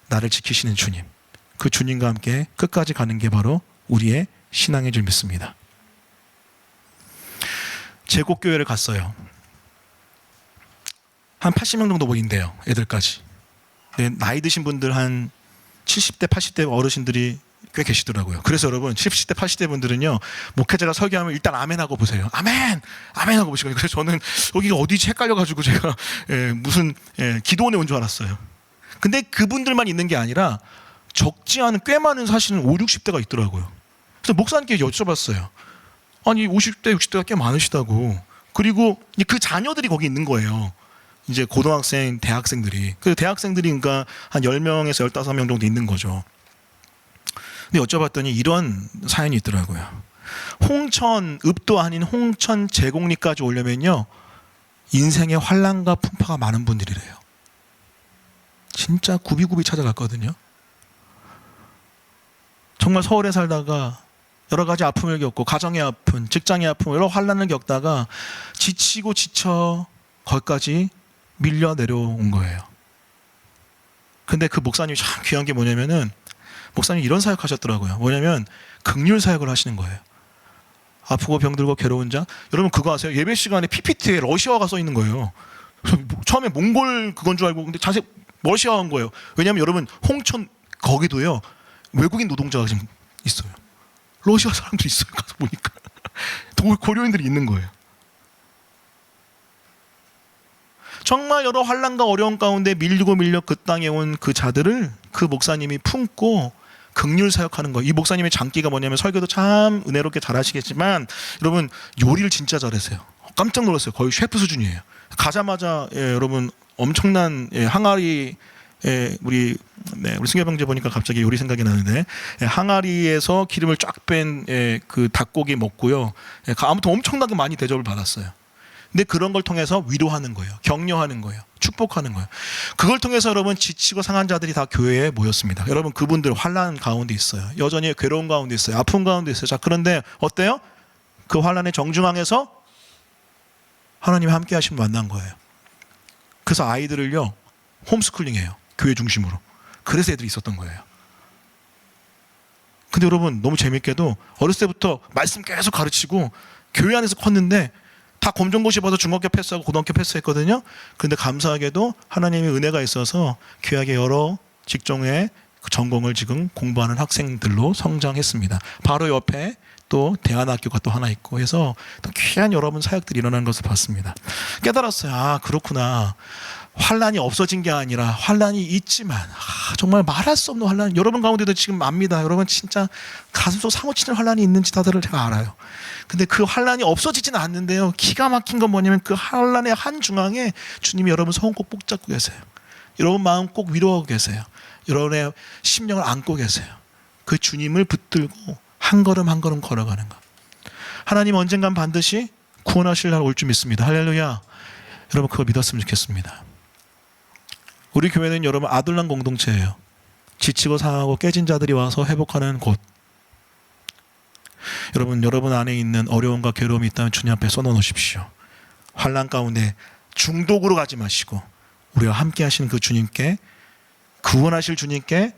나를 지키시는 주님, 그 주님과 함께 끝까지 가는 게 바로 우리의 신앙의 줄 믿습니다. 제국교회를 갔어요. 한 80명 정도 모인대요, 애들까지. 나이 드신 분들 한 70대 80대 어르신들이 꽤 계시더라고요. 그래서 여러분 70대 80대 분들은요, 목회자가 설교하면 일단 아멘 하고 보세요. 아멘! 아멘 하고 보시거든요. 그래서 저는 여기가 어디지 헷갈려가지고 제가 무슨 기도원에 온 줄 알았어요. 근데 그분들만 있는 게 아니라 적지 않은 꽤 많은 사실은 5, 60대가 있더라고요. 그래서 목사님께 여쭤봤어요. 아니 50대 60대가 꽤 많으시다고. 그리고 그 자녀들이 거기 있는 거예요. 이제 고등학생 대학생들이. 그래서 대학생들이 그러니까 한 10명에서 15명 정도 있는 거죠. 근데 여쭤봤더니 이런 사연이 있더라고요. 홍천, 읍도 아닌 홍천 제곡리까지 오려면요, 인생의 환란과 풍파가 많은 분들이래요. 진짜 굽이굽이 찾아갔거든요. 정말 서울에 살다가 여러 가지 아픔을 겪고, 가정의 아픔, 직장의 아픔, 여러 환란을 겪다가 지치고 지쳐 거기까지 밀려 내려온 거예요. 근데 그 목사님이 참 귀한 게 뭐냐면은, 목사님이 이런 사역 하셨더라고요. 뭐냐면 긍휼 사역을 하시는 거예요. 아프고 병들고 괴로운 자. 여러분 그거 아세요? 예배 시간에 PPT에 러시아어가 써 있는 거예요. 처음에 몽골 그건 줄 알고, 근데 자세히 러시아어인 거예요. 왜냐하면 여러분 홍천 거기도요, 외국인 노동자가 지금 있어요. 러시아 사람들이 있어요. 가서 보니까 고려인들이 있는 거예요. 정말 여러 환난과 어려운 가운데 밀리고 밀려 그 땅에 온 그 자들을 그 목사님이 품고 긍휼 사역하는 거예요. 이 목사님의 장기가 뭐냐면, 설교도 참 은혜롭게 잘하시겠지만 여러분 요리를 진짜 잘하세요. 깜짝 놀랐어요. 거의 셰프 수준이에요. 가자마자 여러분 엄청난 항아리, 우리 승엽 형제 보니까 갑자기 요리 생각이 나는데, 항아리에서 기름을 쫙 뺀 그 닭고기 먹고요. 아무튼 엄청나게 많이 대접을 받았어요. 근데 그런 걸 통해서 위로하는 거예요. 격려하는 거예요. 축복하는 거예요. 그걸 통해서 여러분 지치고 상한 자들이 다 교회에 모였습니다. 여러분 그분들 환난 가운데 있어요. 여전히 괴로운 가운데 있어요. 아픔 가운데 있어요. 자, 그런데 어때요? 그 환난의 정중앙에서 하나님이 함께 하신 분 만난 거예요. 그래서 아이들을요, 홈스쿨링해요. 교회 중심으로. 그래서 애들이 있었던 거예요. 근데 여러분 너무 재밌게도 어렸을 때부터 말씀 계속 가르치고 교회 안에서 컸는데, 다 검정고시 봐서 중학교 패스하고 고등학교 패스했거든요. 그런데 감사하게도 하나님의 은혜가 있어서 귀하게 여러 직종의 전공을 지금 공부하는 학생들로 성장했습니다. 바로 옆에 또 대안학교가 또 하나 있고 해서 또 귀한 여러분 사역들이 일어나는 것을 봤습니다. 깨달았어요. 아, 그렇구나. 환란이 없어진 게 아니라 환란이 있지만, 정말 말할 수 없는 환란, 여러분 가운데도 지금 압니다. 여러분 진짜 가슴속 사무치는 환란이 있는지 다들 제가 알아요. 근데 그 환란이 없어지지는 않는데요, 기가 막힌 건 뭐냐면 그 환란의 한중앙에 주님이 여러분 손 꼭 붙잡고 계세요. 여러분 마음 꼭 위로하고 계세요. 여러분의 심령을 안고 계세요. 그 주님을 붙들고 한 걸음 한 걸음 걸어가는 것. 하나님 언젠간 반드시 구원하실 날 올 줄 믿습니다. 할렐루야. 여러분 그걸 믿었으면 좋겠습니다. 우리 교회는 여러분 아둘람 공동체예요. 지치고 상하고 깨진 자들이 와서 회복하는 곳. 여러분 안에 있는 어려움과 괴로움이 있다면 주님 앞에 쏟아놓으십시오. 환난 가운데 중독으로 가지 마시고 우리와 함께 하시는 그 주님께, 구원하실 주님께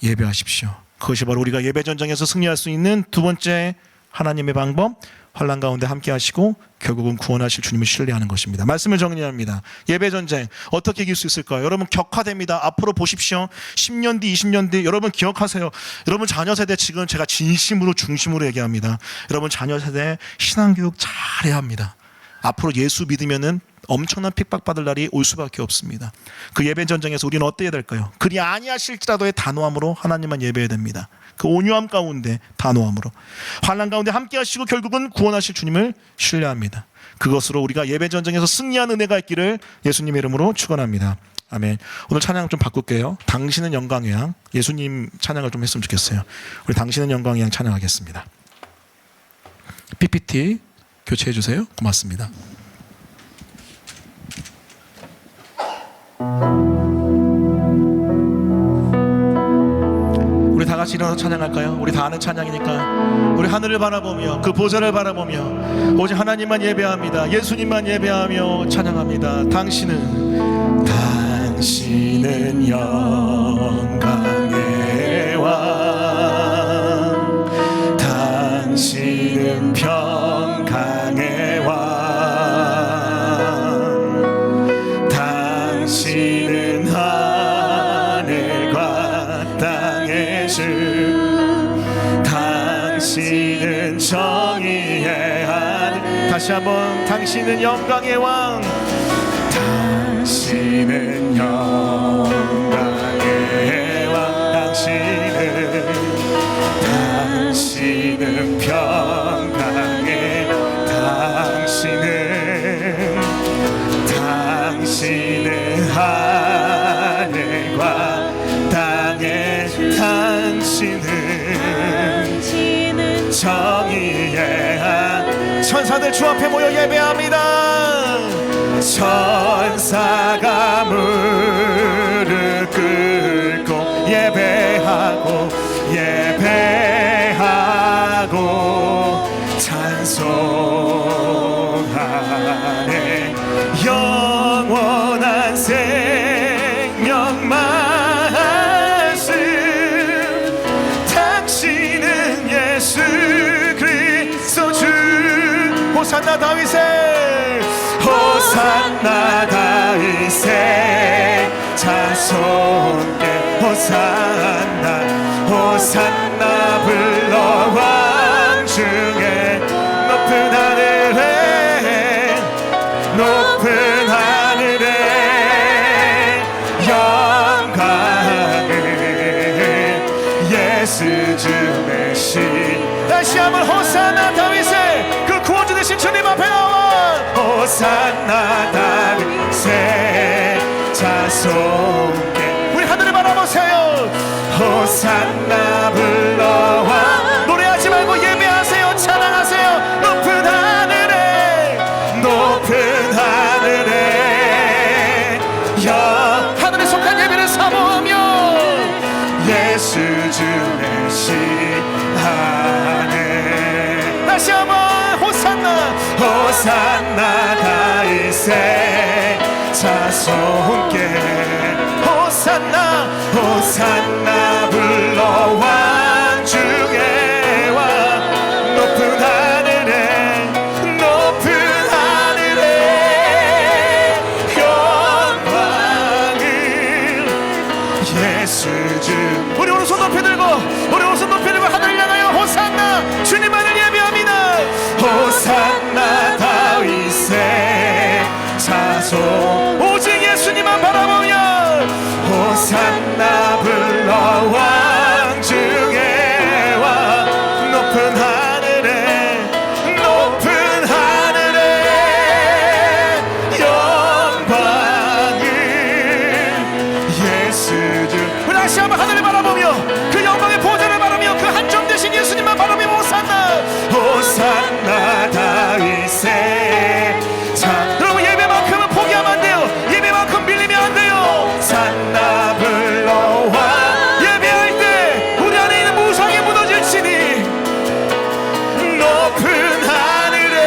예배하십시오. 그것이 바로 우리가 예배 전쟁에서 승리할 수 있는 두 번째 하나님의 방법, 환난 가운데 함께 하시고 결국은 구원하실 주님을 신뢰하는 것입니다. 말씀을 정리합니다. 예배 전쟁 어떻게 이길 수 있을까요? 여러분 격화됩니다. 앞으로 보십시오. 10년 뒤 20년 뒤 여러분 기억하세요. 여러분 자녀 세대, 지금 제가 진심으로 중심으로 얘기합니다. 여러분 자녀 세대 신앙교육 잘해야 합니다. 앞으로 예수 믿으면은 엄청난 핍박받을 날이 올 수밖에 없습니다. 그 예배 전쟁에서 우리는 어때야 될까요? 그리 아니하실지라도의 단호함으로 하나님만 예배해야 됩니다. 그 온유함 가운데 단호함으로 환난 가운데 함께 하시고 결국은 구원하실 주님을 신뢰합니다. 그것으로 우리가 예배 전쟁에서 승리한 은혜가 있기를 예수님의 이름으로 축원합니다. 아멘. 오늘 찬양 좀 바꿀게요. 당신은 영광의 양, 예수님 찬양을 좀 했으면 좋겠어요. 우리 당신은 영광의 양 찬양하겠습니다. PPT 교체해 주세요. 고맙습니다. 우리 다 같이 일어나서 찬양할까요? 우리 다 아는 찬양이니까 우리 하늘을 바라보며 그 보좌를 바라보며 오직 하나님만 예배합니다. 예수님만 예배하며 찬양합니다. 당신은 영광의 왕, 당신은 평강의 왕, 당신은 하늘과 땅의 주, 당신은 정의의 하늘. 다시 한번 당신은 영광의 왕, 당신은 영광의 왕, 당신은 평강의, 당신은 하늘과 땅의, 당신은 정의의 한. 천사들 주 앞에 모여 예배합니다. 천사가 무릎 꿇고 예배하고 찬송하네. 영원한 생명 말씀, 당신은 예수 그리스도 주. 호산나 다윗의, 호산나 다윗의 자손께 호산나, 호산나 불러 왕 중에 높은 하늘에, 높은 하늘에 영광을 예수 주 대신. 다시 한번 호산나 다윗의 그 구원주 되신 주님 앞에 나와 호산나 다윗의 자손께. 우리 하늘을 바라보세요. 호산나 불러와. 노래하지 말고 예배하세요. 찬양하세요. 높은 하늘에, 높은 하늘에 하늘에 속한 예배를 사모하며 예수 주 대신하네. 다시 한번 호산나, 호산나 다윗의 자손께 호산나, 호산나 불러 왕 중에 왕. 높은 하늘에, 높은 하늘에 영광을 예수 주. 우리 오른손 높이 들고, 우리 오른손 높이 들고 하늘 향하여 호산나, 주님만을 예배합니다. 호산나 다윗의 자손, 오직 예수님만 바라보며 호산나 불러 왕 중에 왕. 높은 하늘에, 높은 하늘에 영광을 예수 주. 우리 다시 한번 하늘을 바라보며 그 영광의 보좌를 바라며 그 한점 되신 예수님만 바라보며 호산나, 호산나 다윗의 자. 여러분 예배만큼은 포기하면 안 돼요. 예배만큼 밀리면 안 돼요. 산나 불러와. 예배할 때 우리 안에 있는 무상이 무너질지니 높은 하늘에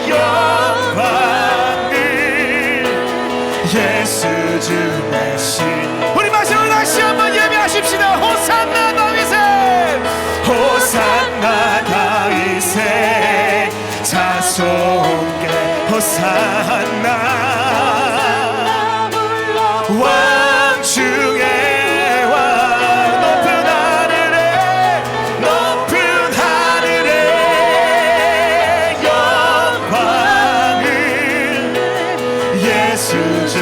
영광을 예수 주 대신. 우리 마지막으로 다시 한번 예배하십시다. 호산나 다윗의, 호산나 다윗의 자손께 호산나 왕 중에 왕. 높은 하늘에, 높은 하늘에 영광을 예수 주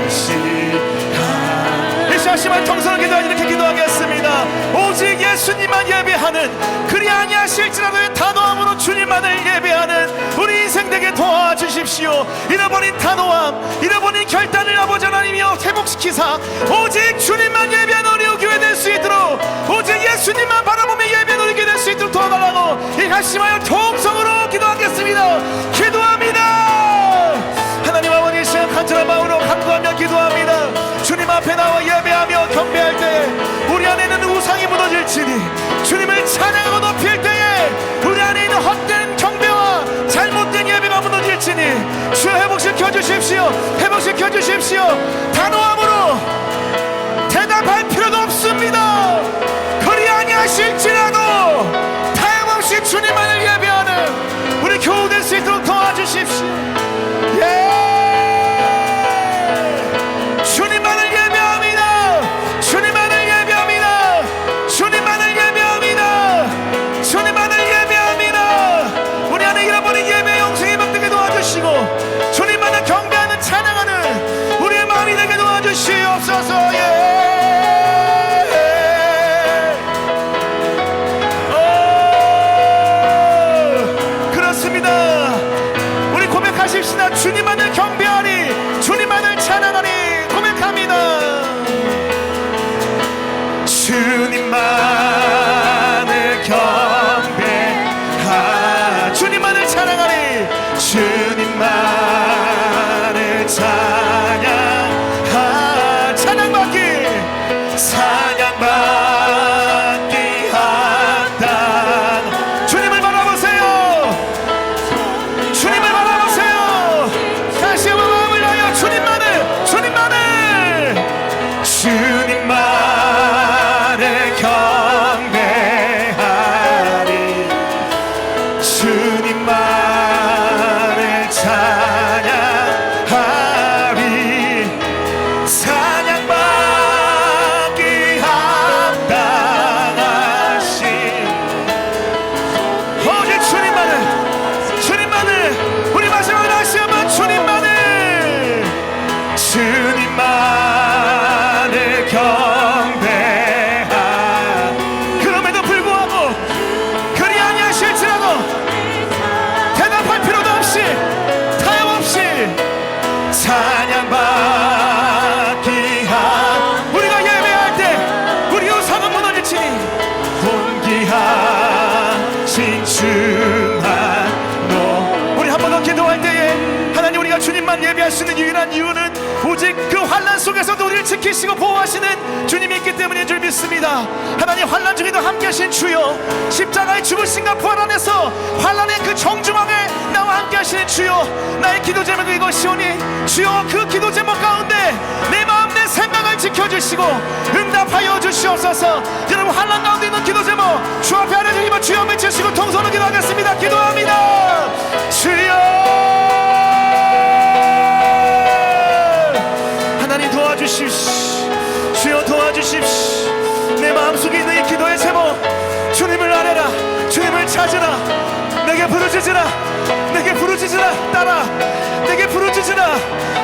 대신하네. 이 시간 통성을 기도하 이렇게 기도하겠습니다. 오직 예수님만 예배하는, 그리 아니하실지라도 단호함으로 주님만을 예배하는 우리 인생 되게 도와주십시오. 잃어버린 단호함, 잃어버린 결단을 아버지 하나님이여 회복시키사 오직 주님만 예배하는 우리 교회 될 수 있도록, 오직 예수님만 바라보며 예배 드리게 될 수 있도록 도와달라고 이 갈심하여 통성으로 기도하겠습니다. 기도합니다. 하나님 아버지, 시간 간절한 마음으로 간구하며 기도합니다. 주님 앞에 나와 예배하며 경배할 때에 우리 안에는 우상이 무너질지니, 주님을 찬양하고 높일 때에 우리 안에 있는 헛된 경배와 잘못된 예배가 무너질지니 주여 회복시켜 주십시오. 회복시켜 주십시오. 단호함으로 대답할 필요도 없습니다. 그리 아니하실지라도 타임없이 주님만을 예배하는 우리 교우 될 수 있도록 도와주십시오. 주님만을 예배합니다. 주님만을 예배합니다. 주님만을 예배합니다. 주님만을 예배합니다. 우리 안에 잃어버린 예배 영생이 받게 도와주시고 주님만을 경배하는 찬양하는 우리의 마음이 되게 도와주시옵소서. 그렇습니다. 우리 고백하십시다. 주님만을 경배하리, 주님만을 찬양하리 고백합니다. 주님만을 경배하, 주님만을 찬양하리, 주님만을 찬양하, 찬양받기, 찬양받기 한다. 주님을 바라보세요. 주님을 바라보세요. 다시 한번 마음을 다하여 주님만을, 주님만을, 주님만을 경배하리, 주님만을 찬양하리, 찬양받기 합당하신 오직 주님만을, 주님만을, 우리 마지막으로 다시 한번 주님만을, 주님만을 경배하. 그럼에도 불구하고 그리 아니하실지라도 대답할 필요도 없이 타협없이 찬양받기 하. 우리가 예배할 때 우리 우상은 무너질지니 혼기하신 주만. 우리 한 번 더 기도할 때에 하나님, 우리가 주님만 예배할 수 있는 유일한 이유는 오직 그 환난 속에서도 우리를 지키시고 보호하시는 주님이 있기 때문인 줄 믿습니다. 하나님, 환난 중에도 함께 하신 주여, 십자가의 죽으심과 부활 안에서 환난의 그 정중앙에 나와 함께 하시는 주여, 나의 기도 제목이 이것이오니 주여 그 기도 제목 가운데 내 마음 내 생각을 지켜주시고 응답하여 주시옵소서. 여러분, 환난 가운데 있는 기도 제목 주 앞에 하나님을 주여 외치시고 통성으로 기도하겠습니다. 기도합니다. 주여, 하나님 도와주십시오. 주여 도와주십시오. 내 마음속에 있는 이 기도의 제목, 주님을 아뢰라, 주님을 찾으라, 내게 부르짖으라, 내게 부르짖으라, 따라 내게 부르짖으라,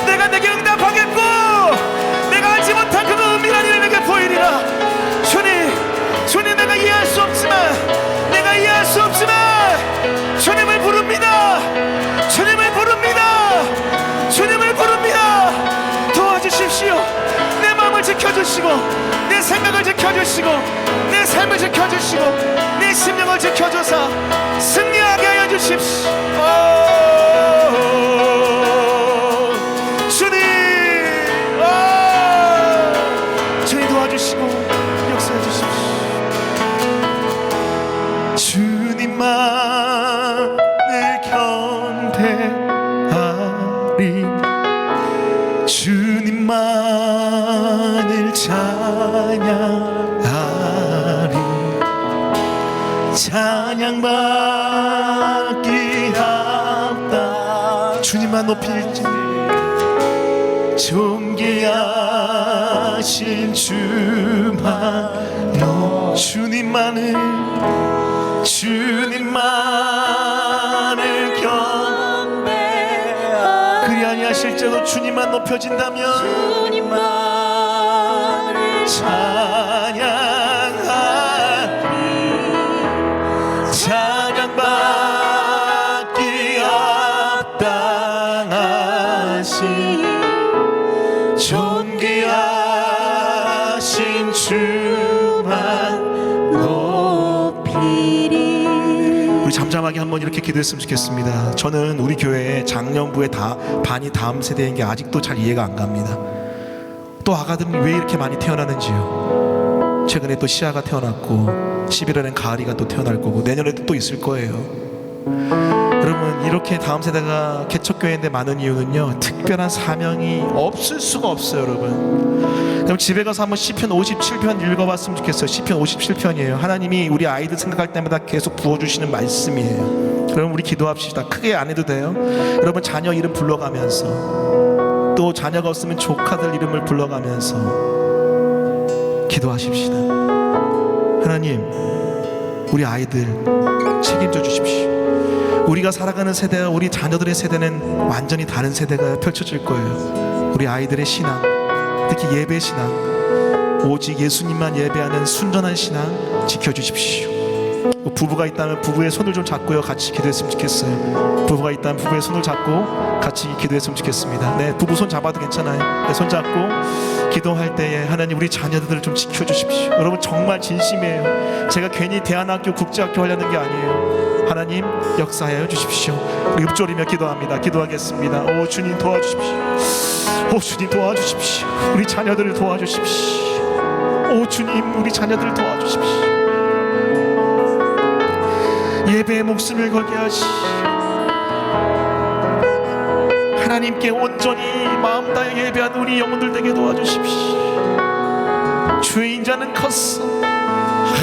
내가 내게 응답하겠고 내가 알지 못한 그 은밀한 일을 내게 보이리라. 주님, 주님, 내가 이해할 수 없지만, 내가 이해할 수 없지만 주님을 부릅니다. 주님을 부릅니다. 주님을 부릅니다. 도와주십시오. 내 마음을 지켜주시고 내 생각을 지켜주시고 내 삶을 지켜주시고 내 심령을 지켜줘서 승리하게 하여 주십시오. 주님, 주님 도와주시고 역사해 주십시오. 주님만을 경배하리, 주님만을 찬양하리, 찬양받기 합다. 주님만 높일지 존귀하신 주만, 주님만을, 주님만을 경배하리. 그리 아니하실지라도 주님만 높여진다면 주님만을 찬양하리, 찬양받기 합 존귀하신 주만 높이리. 우리 잠잠하게 한번 이렇게 기도했으면 좋겠습니다. 저는 우리 교회의 작년부에 반이 다음 세대인 게 아직도 잘 이해가 안 갑니다. 또 아가들은 왜 이렇게 많이 태어나는지요. 최근에 또 시아가 태어났고 11월엔 가을이가 또 태어날 거고 내년에도 또 있을 거예요. 여러분, 이렇게 다음 세대가 개척교회인데 많은 이유는요, 특별한 사명이 없을 수가 없어요. 여러분, 그럼 집에 가서 한번 시편 57편 읽어봤으면 좋겠어요. 시편 57편이에요 하나님이 우리 아이들 생각할 때마다 계속 부어주시는 말씀이에요. 그럼 우리 기도합시다. 크게 안 해도 돼요. 여러분, 자녀 이름 불러가면서, 또 자녀가 없으면 조카들 이름을 불러가면서 기도하십시다. 하나님, 우리 아이들 책임져 주십시오. 우리가 살아가는 세대와 우리 자녀들의 세대는 완전히 다른 세대가 펼쳐질 거예요. 우리 아이들의 신앙, 특히 예배 신앙, 오직 예수님만 예배하는 순전한 신앙 지켜주십시오. 부부가 있다면 부부의 손을 좀 잡고요, 같이 기도했으면 좋겠어요. 부부가 있다면 부부의 손을 잡고 같이 기도했으면 좋겠습니다. 네, 부부 손 잡아도 괜찮아요. 네, 손 잡고 기도할 때에 하나님, 우리 자녀들을 좀 지켜주십시오. 여러분, 정말 진심이에요. 제가 괜히 대안학교 국제학교 하려는 게 아니에요. 하나님, 역사하여 주십시오. 우리 읊조리며 기도합니다. 기도하겠습니다. 오 주님, 도와주십시오. 오 주님, 도와주십시오. 우리 자녀들을 도와주십시오. 오 주님, 우리 자녀들을 도와주십시오. 예배에 목숨을 걸게 하시, 하나님께 온전히 마음 다해 예배하는 우리 영혼들 되게 도와주십시오. 주의 인자는 컸어,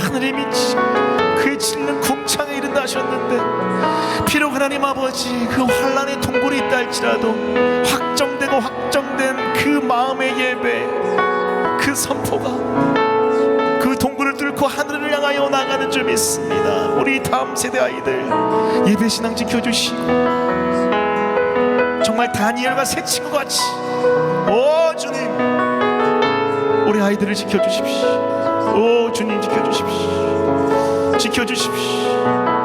하늘의 미치 그의 진리는 궁창에 이른다 하셨는데, 비록 하나님 아버지 그 환난의 동굴이 있다 할지라도 확정되고 확정된 그 마음의 예배, 그 선포가 그 동굴을 뚫고 하늘을 향하여 나가는 줄 믿습니다. 우리 다음 세대 아이들 예배 신앙 지켜주시고, 정말 다니엘과 새 친구같이 오 주님, 우리 아이들을 지켜주십시오. 오 주님, 지켜주십시오. 지켜주십시오.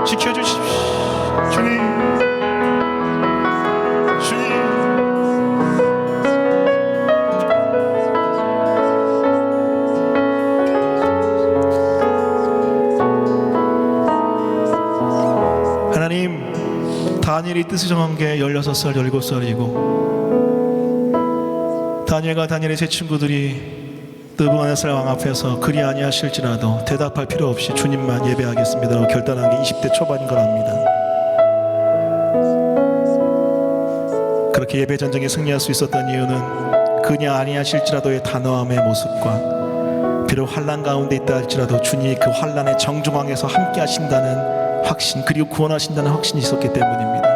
지켜주십시오. 주님, 주님. 하나님, 다니엘이 뜻을 정한 게 16살, 17살이고 다니엘과 다니엘의 제 친구들이 느부갓네살 왕 앞에서 그리 아니하실지라도 대답할 필요 없이 주님만 예배하겠습니다라고 결단한 게 20대 초반인 걸 압니다. 그렇게 예배 전쟁에 승리할 수 있었던 이유는 그리 아니하실지라도의 단호함의 모습과, 비록 환난 가운데 있다 할지라도 주님이 그 환난의 정중앙에서 함께 하신다는 확신, 그리고 구원하신다는 확신이 있었기 때문입니다.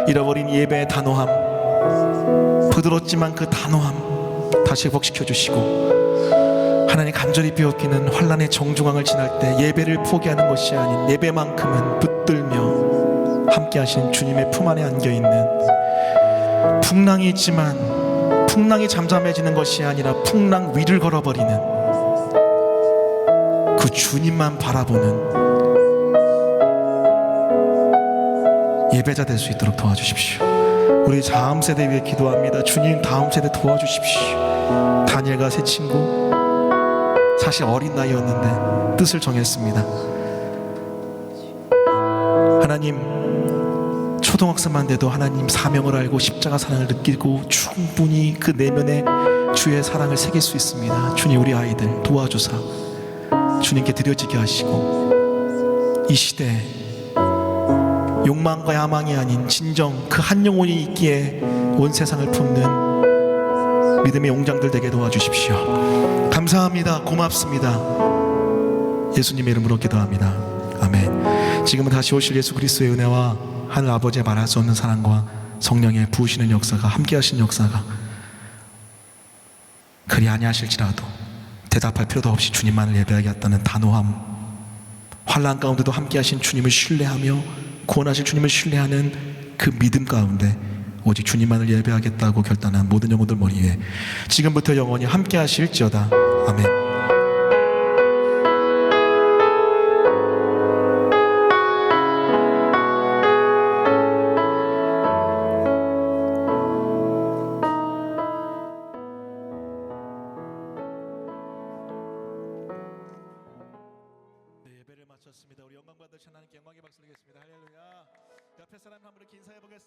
잃어버린 예배의 단호함, 부드럽지만 그 단호함 다시 회복시켜 주시고, 하나님 간절히 비웃기는 환난의 정중앙을 지날 때 예배를 포기하는 것이 아닌 예배만큼은 붙들며 함께 하신 주님의 품 안에 안겨있는, 풍랑이 있지만 풍랑이 잠잠해지는 것이 아니라 풍랑 위를 걸어버리는 그 주님만 바라보는 예배자 될 수 있도록 도와주십시오. 우리 다음 세대 위해 기도합니다. 주님, 다음 세대 도와주십시오. 다니엘과 새 친구, 사실 어린 나이였는데 뜻을 정했습니다. 하나님, 초등학생만 돼도 하나님 사명을 알고 십자가 사랑을 느끼고 충분히 그 내면에 주의 사랑을 새길 수 있습니다. 주님, 우리 아이들 도와주사 주님께 드려지게 하시고, 이 시대에 욕망과 야망이 아닌 진정 그 한 영혼이 있기에 온 세상을 품는 믿음의 용장들 되게 도와주십시오. 감사합니다. 고맙습니다. 예수님의 이름으로 기도합니다. 아멘. 지금은 다시 오실 예수 그리스도의 은혜와 하늘 아버지의 말할 수 없는 사랑과 성령의 부으시는 역사가, 함께 하시는 역사가, 그리 아니하실지라도 대답할 필요도 없이 주님만을 예배하겠다는 단호함, 환난 가운데도 함께 하신 주님을 신뢰하며 구원하실 주님을 신뢰하는 그 믿음 가운데 오직 주님만을 예배하겠다고 결단한 모든 영혼들 머리에 지금부터 영원히 함께 하실지어다. 아멘. 하셨습니다. 우리 영광 받으신 하나님께 영광의 박수 드리겠습니다. 할렐루야. 옆에 사람 한 분을 인사해 보겠습니다.